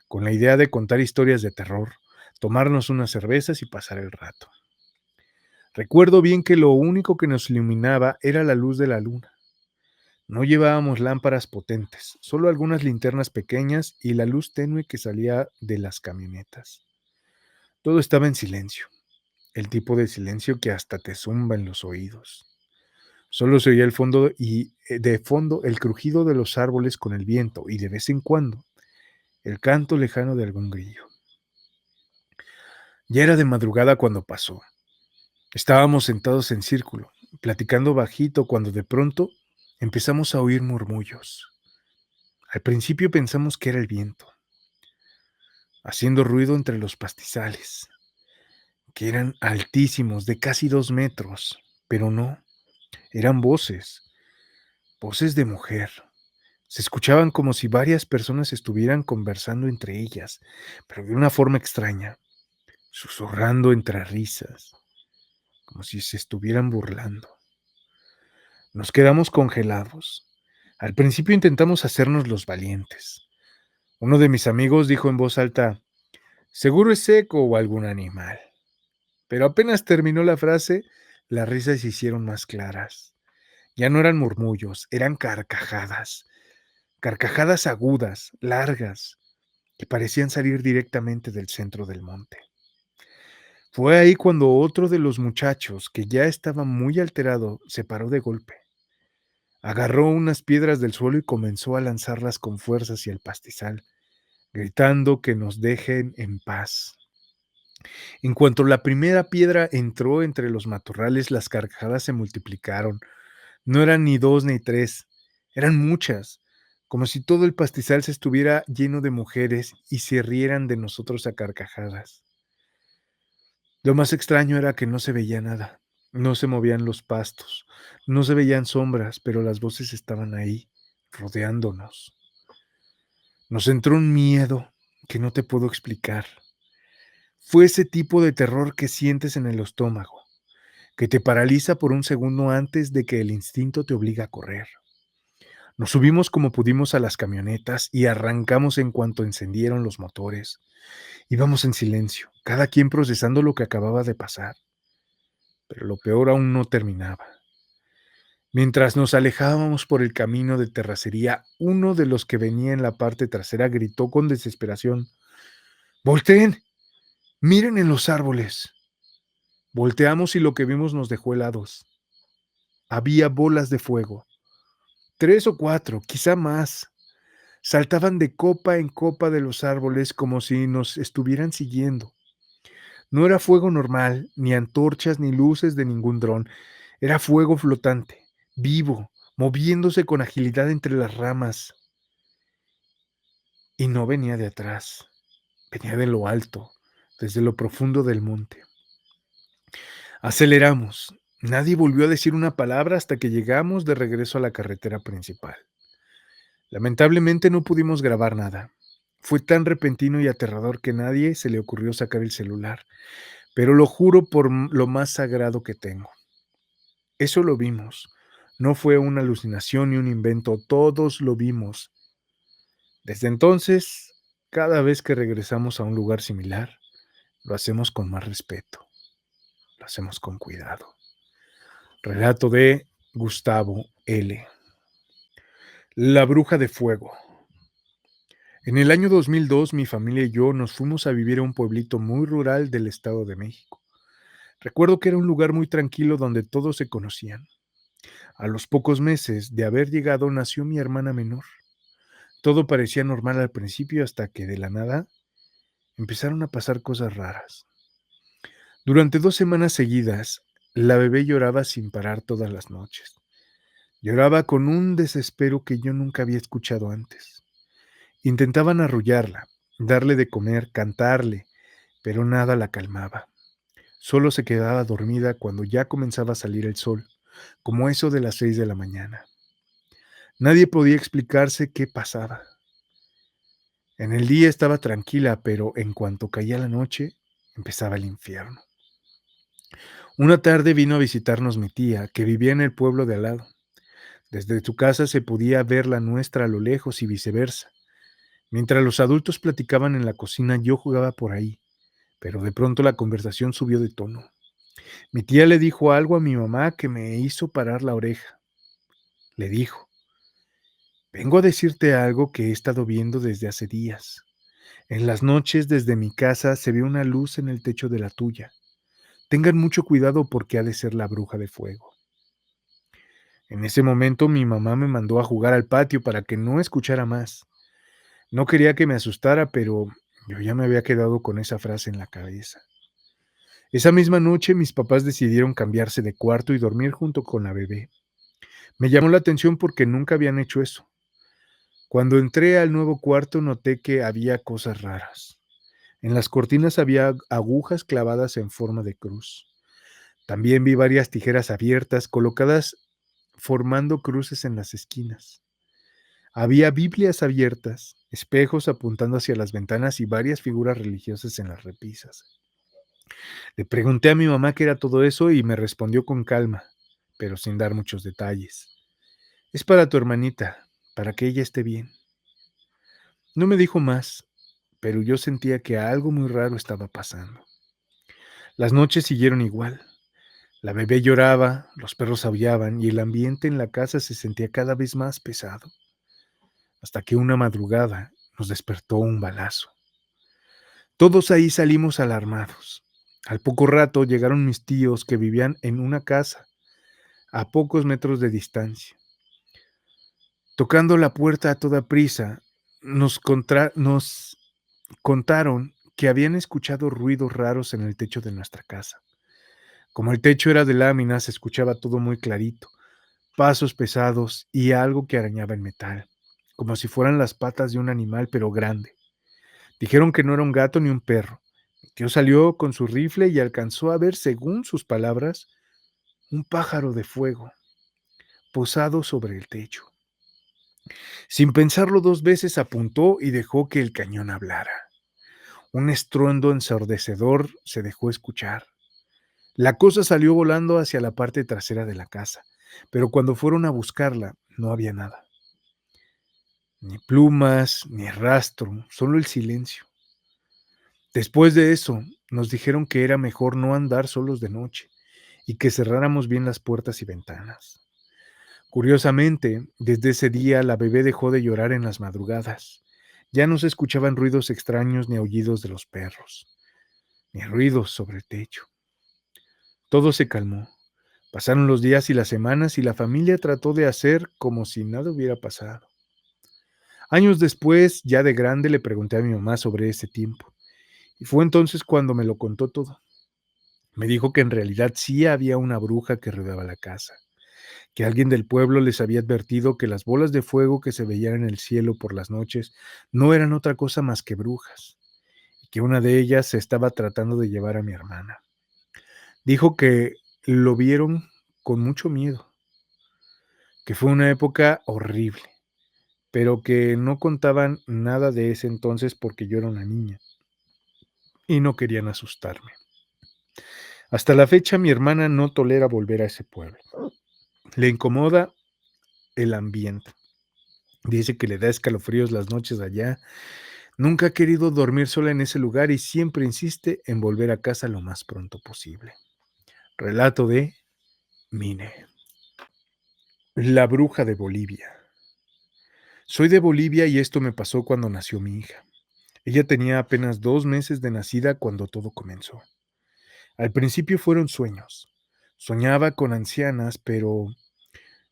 con la idea de contar historias de terror, tomarnos unas cervezas y pasar el rato. Recuerdo bien que lo único que nos iluminaba era la luz de la luna. No llevábamos lámparas potentes, solo algunas linternas pequeñas y la luz tenue que salía de las camionetas. Todo estaba en silencio, el tipo de silencio que hasta te zumba en los oídos. Solo se oía el fondo y de fondo el crujido de los árboles con el viento y de vez en cuando el canto lejano de algún grillo. Ya era de madrugada cuando pasó. Estábamos sentados en círculo, platicando bajito cuando de pronto empezamos a oír murmullos. Al principio pensamos que era el viento, haciendo ruido entre los pastizales, que eran altísimos, de casi 2 metros, pero no, eran voces, voces de mujer. Se escuchaban como si varias personas estuvieran conversando entre ellas, pero de una forma extraña, susurrando entre risas, como si se estuvieran burlando. Nos quedamos congelados. Al principio intentamos hacernos los valientes. Uno de mis amigos dijo en voz alta: seguro es seco o algún animal. Pero apenas terminó la frase, las risas se hicieron más claras. Ya no eran murmullos, eran carcajadas. Carcajadas agudas, largas, que parecían salir directamente del centro del monte. Fue ahí cuando otro de los muchachos, que ya estaba muy alterado, se paró de golpe. Agarró unas piedras del suelo y comenzó a lanzarlas con fuerza hacia el pastizal, gritando que nos dejen en paz. En cuanto la primera piedra entró entre los matorrales, las carcajadas se multiplicaron. No eran ni 2 ni 3, eran muchas, como si todo el pastizal se estuviera lleno de mujeres y se rieran de nosotros a carcajadas. Lo más extraño era que no se veía nada, no se movían los pastos, no se veían sombras, pero las voces estaban ahí, rodeándonos. Nos entró un miedo que no te puedo explicar. Fue ese tipo de terror que sientes en el estómago, que te paraliza por un segundo antes de que el instinto te obliga a correr. Nos subimos como pudimos a las camionetas y arrancamos en cuanto encendieron los motores. Íbamos en silencio, cada quien procesando lo que acababa de pasar. Pero lo peor aún no terminaba. Mientras nos alejábamos por el camino de terracería, uno de los que venía en la parte trasera gritó con desesperación: ¡volteen! ¡Miren en los árboles! Volteamos y lo que vimos nos dejó helados. Había bolas de fuego, 3 o 4, quizá más. Saltaban de copa en copa de los árboles como si nos estuvieran siguiendo. No era fuego normal, ni antorchas ni luces de ningún dron. Era fuego flotante, vivo, moviéndose con agilidad entre las ramas. Y no venía de atrás, venía de lo alto, desde lo profundo del monte. Aceleramos. Nadie volvió a decir una palabra hasta que llegamos de regreso a la carretera principal. Lamentablemente no pudimos grabar nada. Fue tan repentino y aterrador que a nadie se le ocurrió sacar el celular, pero lo juro por lo más sagrado que tengo. Eso lo vimos. No fue una alucinación ni un invento, todos lo vimos. Desde entonces, cada vez que regresamos a un lugar similar, lo hacemos con más respeto, lo hacemos con cuidado. Relato de Gustavo L. La bruja de fuego. En el año 2002, mi familia y yo nos fuimos a vivir a un pueblito muy rural del Estado de México. Recuerdo que era un lugar muy tranquilo donde todos se conocían. A los pocos meses de haber llegado nació mi hermana menor. Todo parecía normal al principio hasta que de la nada empezaron a pasar cosas raras. Durante 2 semanas seguidas, la bebé lloraba sin parar todas las noches. Lloraba con un desespero que yo nunca había escuchado antes. Intentaban arrullarla, darle de comer, cantarle, pero nada la calmaba. Solo se quedaba dormida cuando ya comenzaba a salir el sol, como eso de las 6 de la mañana. Nadie podía explicarse qué pasaba. En el día estaba tranquila, pero en cuanto caía la noche, empezaba el infierno. Una tarde vino a visitarnos mi tía, que vivía en el pueblo de al lado. Desde su casa se podía ver la nuestra a lo lejos y viceversa. Mientras los adultos platicaban en la cocina, yo jugaba por ahí, pero de pronto la conversación subió de tono. Mi tía le dijo algo a mi mamá que me hizo parar la oreja. Le dijo: vengo a decirte algo que he estado viendo desde hace días. En las noches desde mi casa se ve una luz en el techo de la tuya. Tengan mucho cuidado porque ha de ser la bruja de fuego. En ese momento mi mamá me mandó a jugar al patio para que no escuchara más. No quería que me asustara, pero yo ya me había quedado con esa frase en la cabeza. Esa misma noche mis papás decidieron cambiarse de cuarto y dormir junto con la bebé. Me llamó la atención porque nunca habían hecho eso. Cuando entré al nuevo cuarto noté que había cosas raras. En las cortinas había agujas clavadas en forma de cruz. También vi varias tijeras abiertas colocadas formando cruces en las esquinas. Había Biblias abiertas, espejos apuntando hacia las ventanas y varias figuras religiosas en las repisas. Le pregunté a mi mamá qué era todo eso y me respondió con calma, pero sin dar muchos detalles. Es para tu hermanita, para que ella esté bien. No me dijo más, pero yo sentía que algo muy raro estaba pasando. Las noches siguieron igual. La bebé lloraba, los perros aullaban y el ambiente en la casa se sentía cada vez más pesado, hasta que una madrugada nos despertó un balazo. Todos ahí salimos alarmados. Al poco rato llegaron mis tíos que vivían en una casa a pocos metros de distancia. Tocando la puerta a toda prisa, nos contaron que habían escuchado ruidos raros en el techo de nuestra casa. Como el techo era de lámina, se escuchaba todo muy clarito, pasos pesados y algo que arañaba el metal, como si fueran las patas de un animal pero grande. Dijeron que no era un gato ni un perro. Mi tío salió con su rifle y alcanzó a ver, según sus palabras, un pájaro de fuego posado sobre el techo. Sin pensarlo 2 veces apuntó y dejó que el cañón hablara. Un estruendo ensordecedor se dejó escuchar. La cosa salió volando hacia la parte trasera de la casa, pero cuando fueron a buscarla no había nada. Ni plumas, ni rastro, solo el silencio. Después de eso, nos dijeron que era mejor no andar solos de noche y que cerráramos bien las puertas y ventanas. Curiosamente, desde ese día la bebé dejó de llorar en las madrugadas. Ya no se escuchaban ruidos extraños ni aullidos de los perros, ni ruidos sobre el techo. Todo se calmó. Pasaron los días y las semanas y la familia trató de hacer como si nada hubiera pasado. Años después, ya de grande, le pregunté a mi mamá sobre ese tiempo, y fue entonces cuando me lo contó todo. Me dijo que en realidad sí había una bruja que rodeaba la casa, que alguien del pueblo les había advertido que las bolas de fuego que se veían en el cielo por las noches no eran otra cosa más que brujas, y que una de ellas se estaba tratando de llevar a mi hermana. Dijo que lo vieron con mucho miedo, que fue una época horrible, pero que no contaban nada de ese entonces porque yo era una niña y no querían asustarme. Hasta la fecha mi hermana no tolera volver a ese pueblo. Le incomoda el ambiente. Dice que le da escalofríos las noches allá. Nunca ha querido dormir sola en ese lugar y siempre insiste en volver a casa lo más pronto posible. Relato de Mine. La bruja de Bolivia. Soy de Bolivia y esto me pasó cuando nació mi hija. Ella tenía apenas 2 meses de nacida cuando todo comenzó. Al principio fueron sueños. Soñaba con ancianas, pero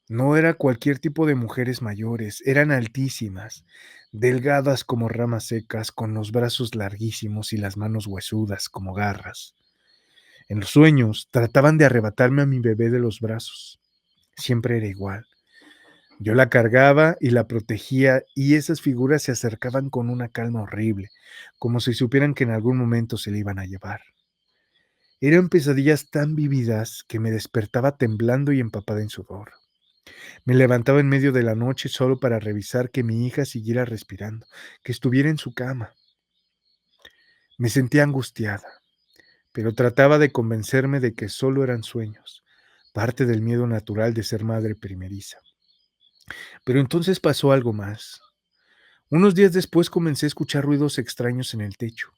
no era cualquier tipo de mujeres mayores, eran altísimas, delgadas como ramas secas, con los brazos larguísimos y las manos huesudas como garras. En los sueños trataban de arrebatarme a mi bebé de los brazos. Siempre era igual. Yo la cargaba y la protegía y esas figuras se acercaban con una calma horrible, como si supieran que en algún momento se le iban a llevar. Eran pesadillas tan vívidas que me despertaba temblando y empapada en sudor. Me levantaba en medio de la noche solo para revisar que mi hija siguiera respirando, que estuviera en su cama. Me sentía angustiada, pero trataba de convencerme de que solo eran sueños, parte del miedo natural de ser madre primeriza. Pero entonces pasó algo más. Unos días después comencé a escuchar ruidos extraños en el techo.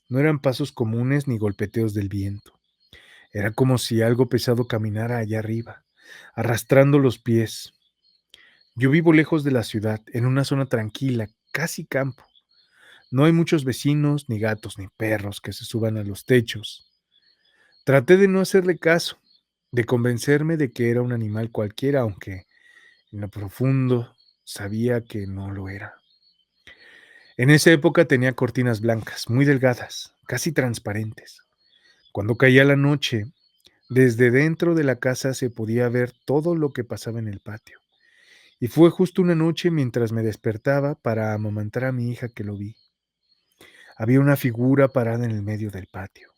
No eran pasos comunes ni golpeteos del viento. Era como si algo pesado caminara allá arriba, arrastrando los pies. Yo vivo lejos de la ciudad, en una zona tranquila, casi campo. No hay muchos vecinos, ni gatos, ni perros que se suban a los techos. Traté de no hacerle caso, de convencerme de que era un animal cualquiera, aunque en lo profundo sabía que no lo era. En esa época tenía cortinas blancas, muy delgadas, casi transparentes. Cuando caía la noche, desde dentro de la casa se podía ver todo lo que pasaba en el patio. Y fue justo una noche mientras me despertaba para amamantar a mi hija que lo vi. Había una figura parada en el medio del patio.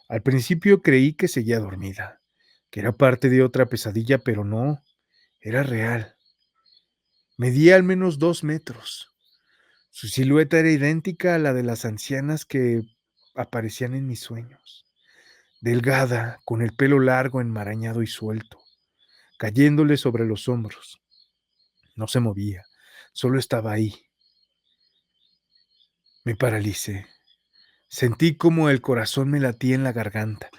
Al principio creí que seguía dormida, que era parte de otra pesadilla, pero no, era real. Medía al menos 2 metros. Su silueta era idéntica a la de las ancianas que aparecían en mis sueños. Delgada, con el pelo largo, enmarañado y suelto, cayéndole sobre los hombros. No se movía, solo estaba ahí. Me paralicé. Sentí como el corazón me latía en la garganta,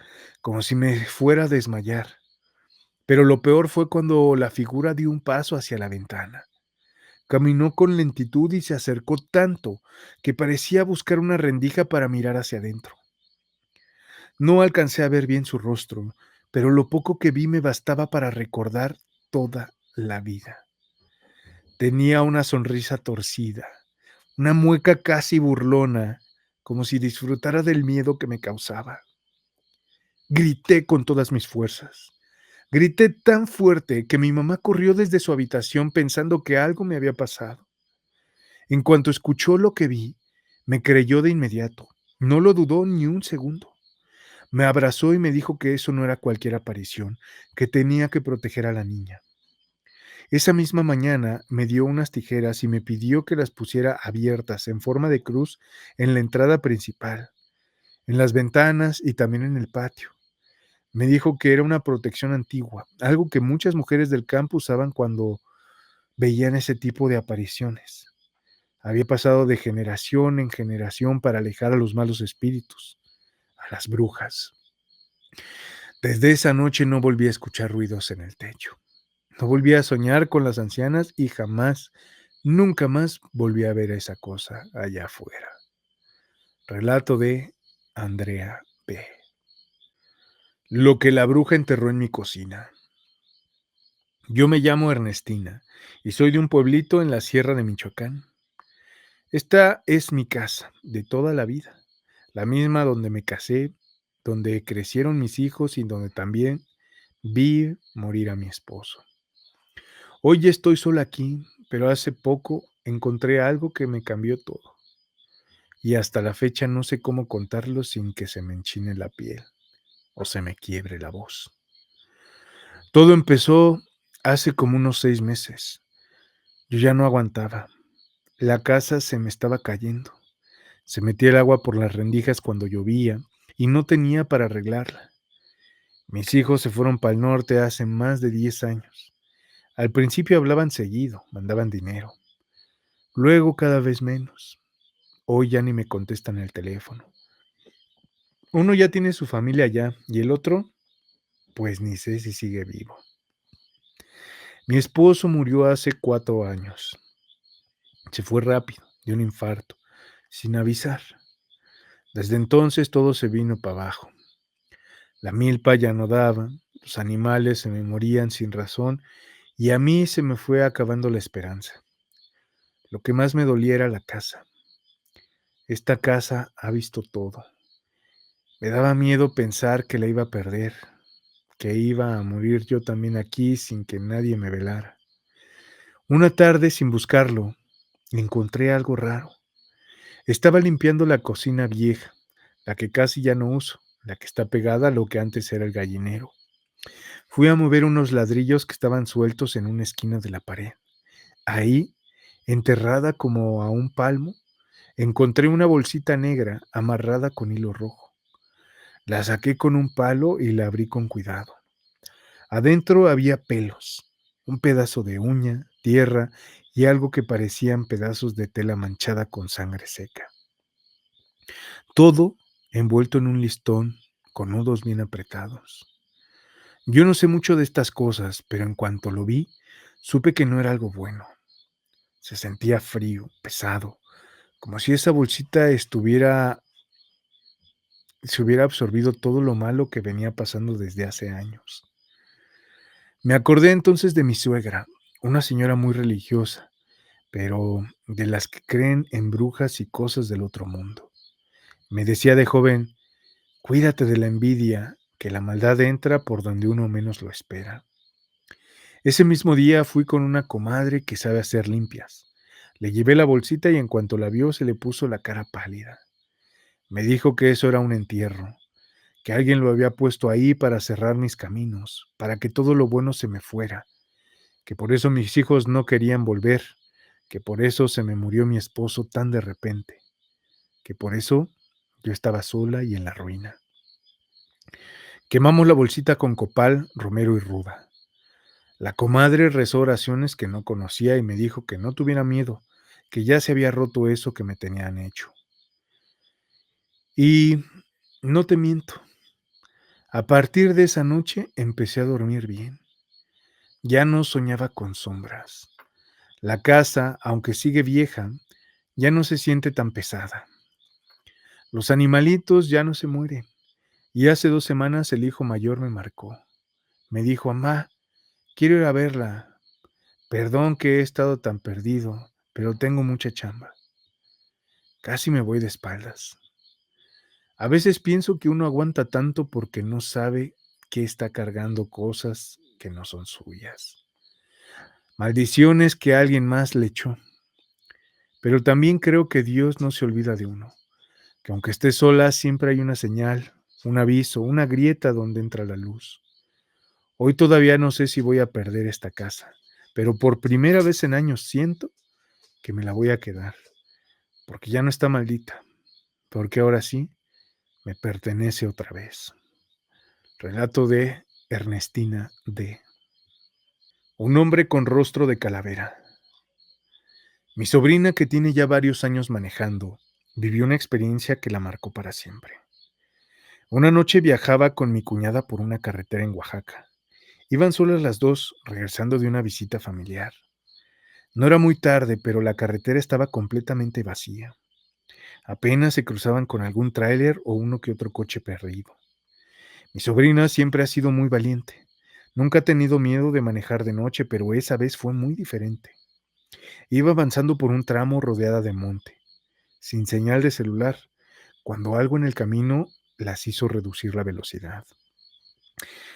como si me fuera a desmayar. Pero lo peor fue cuando la figura dio un paso hacia la ventana. Caminó con lentitud y se acercó tanto que parecía buscar una rendija para mirar hacia adentro. No alcancé a ver bien su rostro, pero lo poco que vi me bastaba para recordar toda la vida. Tenía una sonrisa torcida, una mueca casi burlona, como si disfrutara del miedo que me causaba. Grité con todas mis fuerzas. Grité tan fuerte que mi mamá corrió desde su habitación pensando que algo me había pasado. En cuanto escuchó lo que vi, me creyó de inmediato. No lo dudó ni un segundo. Me abrazó y me dijo que eso no era cualquier aparición, que tenía que proteger a la niña. Esa misma mañana me dio unas tijeras y me pidió que las pusiera abiertas en forma de cruz en la entrada principal, en las ventanas y también en el patio. Me dijo que era una protección antigua, algo que muchas mujeres del campo usaban cuando veían ese tipo de apariciones. Había pasado de generación en generación para alejar a los malos espíritus, a las brujas. Desde esa noche no volví a escuchar ruidos en el techo. No volví a soñar con las ancianas y jamás, nunca más volví a ver esa cosa allá afuera. Relato de Andrea B. Lo que la bruja enterró en mi cocina. Yo me llamo Ernestina y soy de un pueblito en la sierra de Michoacán. Esta es mi casa de toda la vida, la misma donde me casé, donde crecieron mis hijos y donde también vi morir a mi esposo. Hoy ya estoy sola aquí, pero hace poco encontré algo que me cambió todo. Y hasta la fecha no sé cómo contarlo sin que se me enchine la piel o se me quiebre la voz. Todo empezó hace como unos 6 meses. Yo ya no aguantaba. La casa se me estaba cayendo. Se metía el agua por las rendijas cuando llovía y no tenía para arreglarla. Mis hijos se fueron para el norte hace más de 10 años. Al principio hablaban seguido, mandaban dinero. Luego cada vez menos. Hoy ya ni me contestan el teléfono. Uno ya tiene su familia allá y el otro, pues ni sé si sigue vivo. Mi esposo murió hace 4 años. Se fue rápido, de un infarto, sin avisar. Desde entonces todo se vino para abajo. La milpa ya no daba, los animales se me morían sin razón y a mí se me fue acabando la esperanza. Lo que más me dolía era la casa. Esta casa ha visto todo. Me daba miedo pensar que la iba a perder, que iba a morir yo también aquí sin que nadie me velara. Una tarde, sin buscarlo, encontré algo raro. Estaba limpiando la cocina vieja, la que casi ya no uso, la que está pegada a lo que antes era el gallinero. Fui a mover unos ladrillos que estaban sueltos en una esquina de la pared. Ahí, enterrada como a un palmo, encontré una bolsita negra amarrada con hilo rojo. La saqué con un palo y la abrí con cuidado. Adentro había pelos, un pedazo de uña, tierra y algo que parecían pedazos de tela manchada con sangre seca. Todo envuelto en un listón con nudos bien apretados. Yo no sé mucho de estas cosas, pero en cuanto lo vi, supe que no era algo bueno. Se sentía frío, pesado, como si esa bolsita se hubiera absorbido todo lo malo que venía pasando desde hace años. Me acordé entonces de mi suegra, una señora muy religiosa, pero de las que creen en brujas y cosas del otro mundo. Me decía de joven, cuídate de la envidia, que la maldad entra por donde uno menos lo espera. Ese mismo día fui con una comadre que sabe hacer limpias. Le llevé la bolsita y en cuanto la vio se le puso la cara pálida. Me dijo que eso era un entierro, que alguien lo había puesto ahí para cerrar mis caminos, para que todo lo bueno se me fuera, que por eso mis hijos no querían volver, que por eso se me murió mi esposo tan de repente, que por eso yo estaba sola y en la ruina. Quemamos la bolsita con copal, romero y ruda. La comadre rezó oraciones que no conocía y me dijo que no tuviera miedo, que ya se había roto eso que me tenían hecho. Y no te miento, a partir de esa noche empecé a dormir bien. Ya no soñaba con sombras. La casa, aunque sigue vieja, ya no se siente tan pesada. Los animalitos ya no se mueren. Y hace 2 semanas el hijo mayor me marcó. Me dijo, mamá, quiero ir a verla. Perdón que he estado tan perdido, pero tengo mucha chamba. Casi me voy de espaldas. A veces pienso que uno aguanta tanto porque no sabe que está cargando cosas que no son suyas. Maldiciones que alguien más le echó. Pero también creo que Dios no se olvida de uno, que aunque esté sola siempre hay una señal, un aviso, una grieta donde entra la luz. Hoy todavía no sé si voy a perder esta casa, pero por primera vez en años siento que me la voy a quedar, porque ya no está maldita, porque ahora sí me pertenece otra vez. Relato de Ernestina D. Un hombre con rostro de calavera. Mi sobrina, que tiene ya varios años manejando, vivió una experiencia que la marcó para siempre. Una noche viajaba con mi cuñada por una carretera en Oaxaca. Iban solas las dos, regresando de una visita familiar. No era muy tarde, pero la carretera estaba completamente vacía. Apenas se cruzaban con algún tráiler o uno que otro coche perdido. Mi sobrina siempre ha sido muy valiente. Nunca ha tenido miedo de manejar de noche, pero esa vez fue muy diferente. Iba avanzando por un tramo rodeada de monte, sin señal de celular, cuando algo en el camino las hizo reducir la velocidad.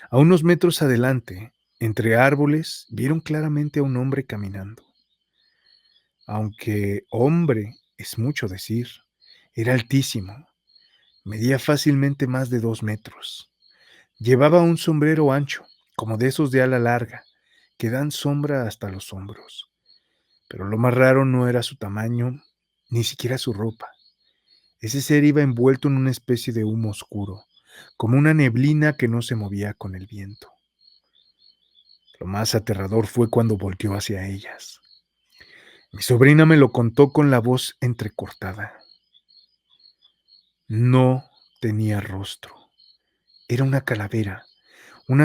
A unos metros adelante, entre árboles, vieron claramente a un hombre caminando. Aunque hombre es mucho decir, era altísimo, medía fácilmente más de 2 metros. Llevaba un sombrero ancho, como de esos de ala larga, que dan sombra hasta los hombros. Pero lo más raro no era su tamaño, ni siquiera su ropa. Ese ser iba envuelto en una especie de humo oscuro, como una neblina que no se movía con el viento. Lo más aterrador fue cuando volteó hacia ellas. Mi sobrina me lo contó con la voz entrecortada. No tenía rostro. Era una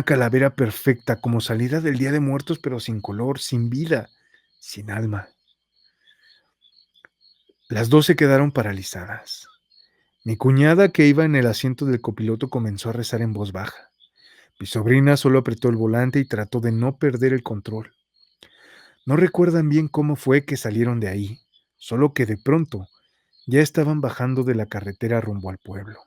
calavera perfecta, como salida del Día de Muertos, pero sin color, sin vida, sin alma. Las dos se quedaron paralizadas. Mi cuñada, que iba en el asiento del copiloto, comenzó a rezar en voz baja. Mi sobrina solo apretó el volante y trató de no perder el control. No recuerdan bien cómo fue que salieron de ahí, solo que de pronto ya estaban bajando de la carretera rumbo al pueblo.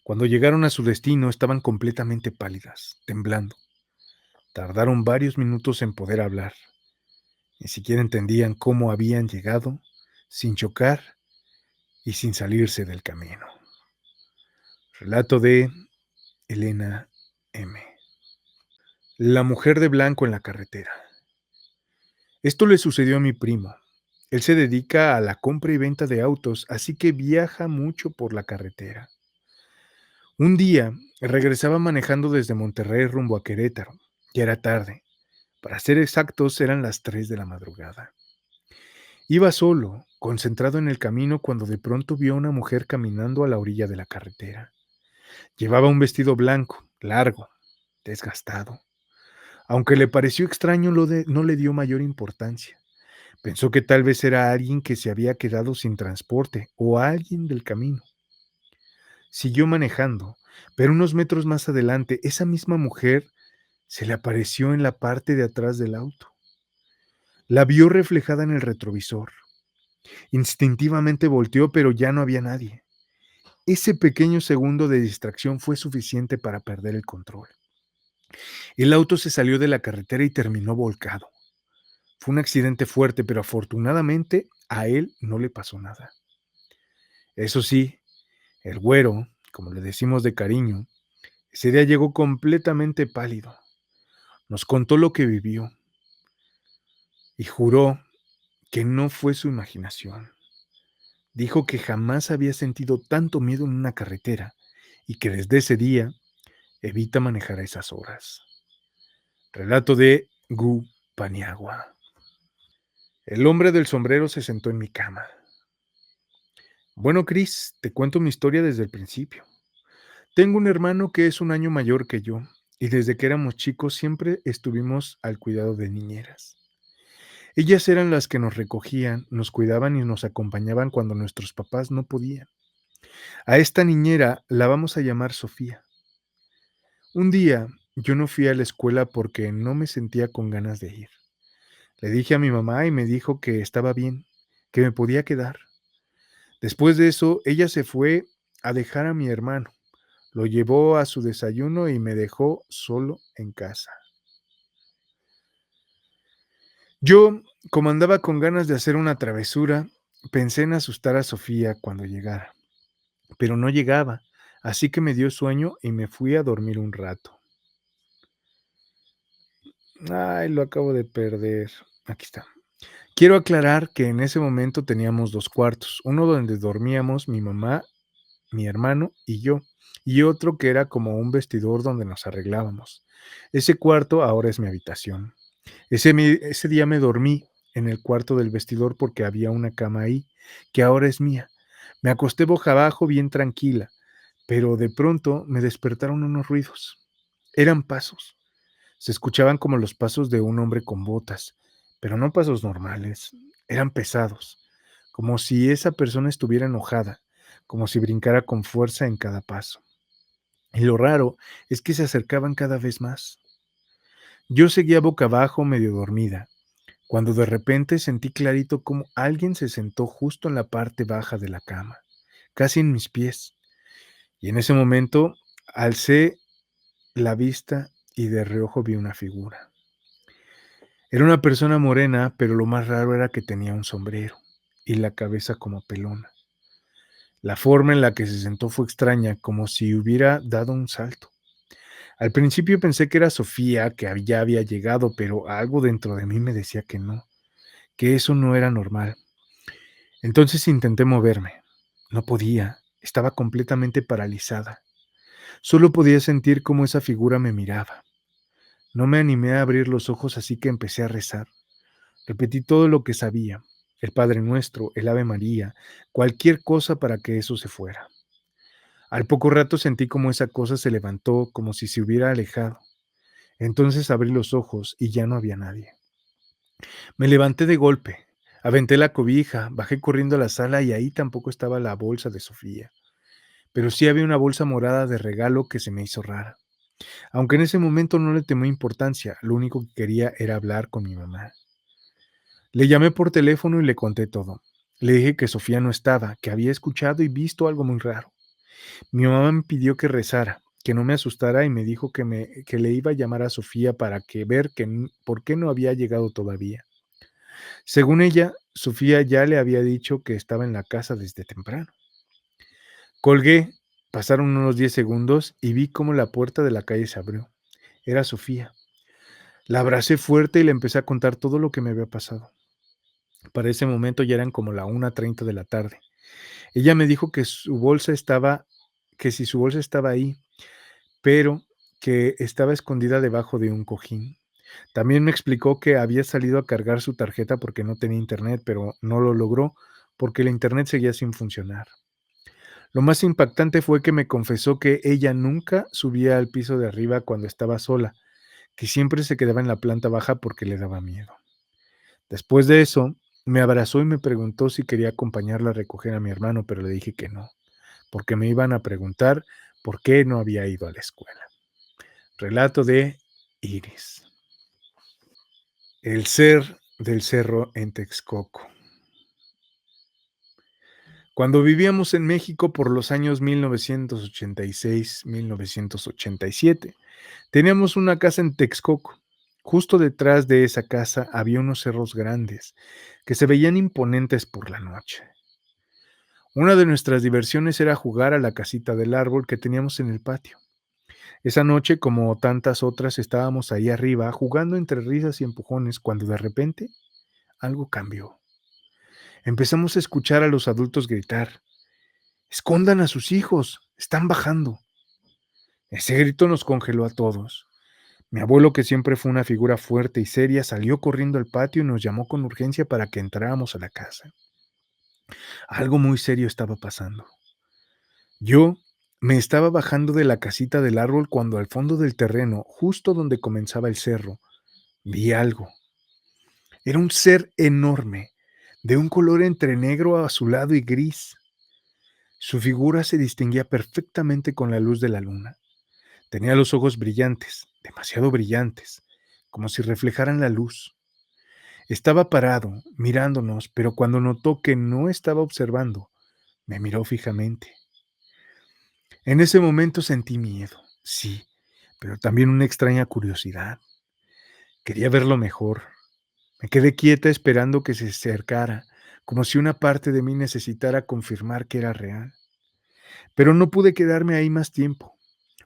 Cuando llegaron a su destino estaban completamente pálidas, temblando. Tardaron varios minutos en poder hablar. Ni siquiera entendían cómo habían llegado sin chocar y sin salirse del camino. Relato de Elena M. La mujer de blanco en la carretera. Esto le sucedió a mi primo. Él se dedica a la compra y venta de autos, así que viaja mucho por la carretera. Un día regresaba manejando desde Monterrey rumbo a Querétaro. Ya era tarde. Para ser exactos, eran las 3 de la madrugada. Iba solo, concentrado en el camino, cuando de pronto vio a una mujer caminando a la orilla de la carretera. Llevaba un vestido blanco, largo, desgastado. Aunque le pareció extraño, no le dio mayor importancia. Pensó que tal vez era alguien que se había quedado sin transporte o alguien del camino. Siguió manejando, pero unos metros más adelante, esa misma mujer se le apareció en la parte de atrás del auto. La vio reflejada en el retrovisor. Instintivamente volteó, pero ya no había nadie. Ese pequeño segundo de distracción fue suficiente para perder el control. El auto se salió de la carretera y terminó volcado. Fue un accidente fuerte, pero afortunadamente a él no le pasó nada. Eso sí, el güero, como le decimos de cariño, ese día llegó completamente pálido. Nos contó lo que vivió y juró que no fue su imaginación. Dijo que jamás había sentido tanto miedo en una carretera y que desde ese día evita manejar a esas horas. Relato de Gu Paniagua. El hombre del sombrero se sentó en mi cama. Bueno, Chris, te cuento mi historia desde el principio. Tengo un hermano que es un año mayor que yo, y desde que éramos chicos siempre estuvimos al cuidado de niñeras. Ellas eran las que nos recogían, nos cuidaban y nos acompañaban cuando nuestros papás no podían. A esta niñera la vamos a llamar Sofía. Un día yo no fui a la escuela porque no me sentía con ganas de ir. Le dije a mi mamá y me dijo que estaba bien, que me podía quedar. Después de eso, ella se fue a dejar a mi hermano. Lo llevó a su desayuno y me dejó solo en casa. Yo, como andaba con ganas de hacer una travesura, pensé en asustar a Sofía cuando llegara, pero no llegaba, así que me dio sueño y me fui a dormir un rato. Ay, lo acabo de perder. Aquí está. Quiero aclarar que en ese momento teníamos 2 cuartos, uno donde dormíamos mi mamá, mi hermano y yo, y otro que era como un vestidor donde nos arreglábamos. Ese cuarto ahora es mi habitación. Ese día me dormí en el cuarto del vestidor porque había una cama ahí, que ahora es mía. Me acosté boca abajo bien tranquila, pero de pronto me despertaron unos ruidos. Eran pasos. Se escuchaban como los pasos de un hombre con botas, pero no pasos normales, eran pesados, como si esa persona estuviera enojada, como si brincara con fuerza en cada paso. Y lo raro es que se acercaban cada vez más. Yo seguía boca abajo, medio dormida, cuando de repente sentí clarito como alguien se sentó justo en la parte baja de la cama, casi en mis pies. Y en ese momento alcé la vista y de reojo vi una figura. Era una persona morena, pero lo más raro era que tenía un sombrero y la cabeza como pelona. La forma en la que se sentó fue extraña, como si hubiera dado un salto. Al principio pensé que era Sofía, que ya había llegado, pero algo dentro de mí me decía que no, que eso no era normal. Entonces intenté moverme. No podía, estaba completamente paralizada. Solo podía sentir cómo esa figura me miraba. No me animé a abrir los ojos, así que empecé a rezar. Repetí todo lo que sabía, el Padre Nuestro, el Ave María, cualquier cosa para que eso se fuera. Al poco rato sentí como esa cosa se levantó, como si se hubiera alejado. Entonces abrí los ojos y ya no había nadie. Me levanté de golpe. Aventé la cobija, bajé corriendo a la sala y ahí tampoco estaba la bolsa de Sofía. Pero sí había una bolsa morada de regalo que se me hizo rara. Aunque en ese momento no le tomé importancia, lo único que quería era hablar con mi mamá. Le llamé por teléfono y le conté todo. Le dije que Sofía no estaba, que había escuchado y visto algo muy raro. Mi mamá me pidió que rezara, que no me asustara y me dijo que le iba a llamar a Sofía para que ver por qué no había llegado todavía. Según ella, Sofía ya le había dicho que estaba en la casa desde temprano. Colgué, pasaron unos 10 segundos y vi cómo la puerta de la calle se abrió. Era Sofía. La abracé fuerte y le empecé a contar todo lo que me había pasado. Para ese momento ya eran como la 1:30 de la tarde. Ella me dijo que si su bolsa estaba ahí, pero que estaba escondida debajo de un cojín. También me explicó que había salido a cargar su tarjeta porque no tenía internet, pero no lo logró porque el internet seguía sin funcionar. Lo más impactante fue que me confesó que ella nunca subía al piso de arriba cuando estaba sola, que siempre se quedaba en la planta baja porque le daba miedo. Después de eso, me abrazó y me preguntó si quería acompañarla a recoger a mi hermano, pero le dije que no, porque me iban a preguntar por qué no había ido a la escuela. Relato de Iris. El ser del cerro en Texcoco. Cuando vivíamos en México por los años 1986-1987, teníamos una casa en Texcoco. Justo detrás de esa casa había unos cerros grandes que se veían imponentes por la noche. Una de nuestras diversiones era jugar a la casita del árbol que teníamos en el patio. Esa noche, como tantas otras, estábamos ahí arriba jugando entre risas y empujones cuando de repente algo cambió. Empezamos a escuchar a los adultos gritar: «¡Escondan a sus hijos! ¡Están bajando!». Ese grito nos congeló a todos. Mi abuelo, que siempre fue una figura fuerte y seria, salió corriendo al patio y nos llamó con urgencia para que entráramos a la casa. Algo muy serio estaba pasando. Yo me estaba bajando de la casita del árbol cuando al fondo del terreno, justo donde comenzaba el cerro, vi algo. Era un ser enorme, de un color entre negro, azulado y gris. Su figura se distinguía perfectamente con la luz de la luna. Tenía los ojos brillantes, demasiado brillantes, como si reflejaran la luz. Estaba parado, mirándonos, pero cuando notó que no estaba observando, me miró fijamente. En ese momento sentí miedo, sí, pero también una extraña curiosidad. Quería verlo mejor. Me quedé quieta esperando que se acercara, como si una parte de mí necesitara confirmar que era real. Pero no pude quedarme ahí más tiempo.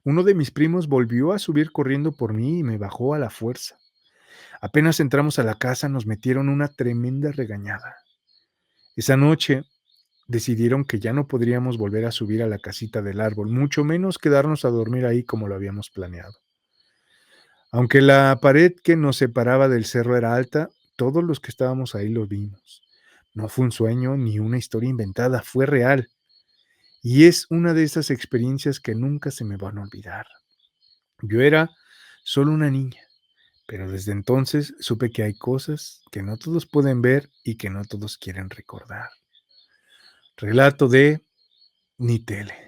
Uno de mis primos volvió a subir corriendo por mí y me bajó a la fuerza. Apenas entramos a la casa nos metieron una tremenda regañada. Esa noche decidieron que ya no podríamos volver a subir a la casita del árbol, mucho menos quedarnos a dormir ahí como lo habíamos planeado. Aunque la pared que nos separaba del cerro era alta, todos los que estábamos ahí lo vimos. No fue un sueño ni una historia inventada, fue real. Y es una de esas experiencias que nunca se me van a olvidar. Yo era solo una niña, pero desde entonces supe que hay cosas que no todos pueden ver y que no todos quieren recordar. Relato de Nitele.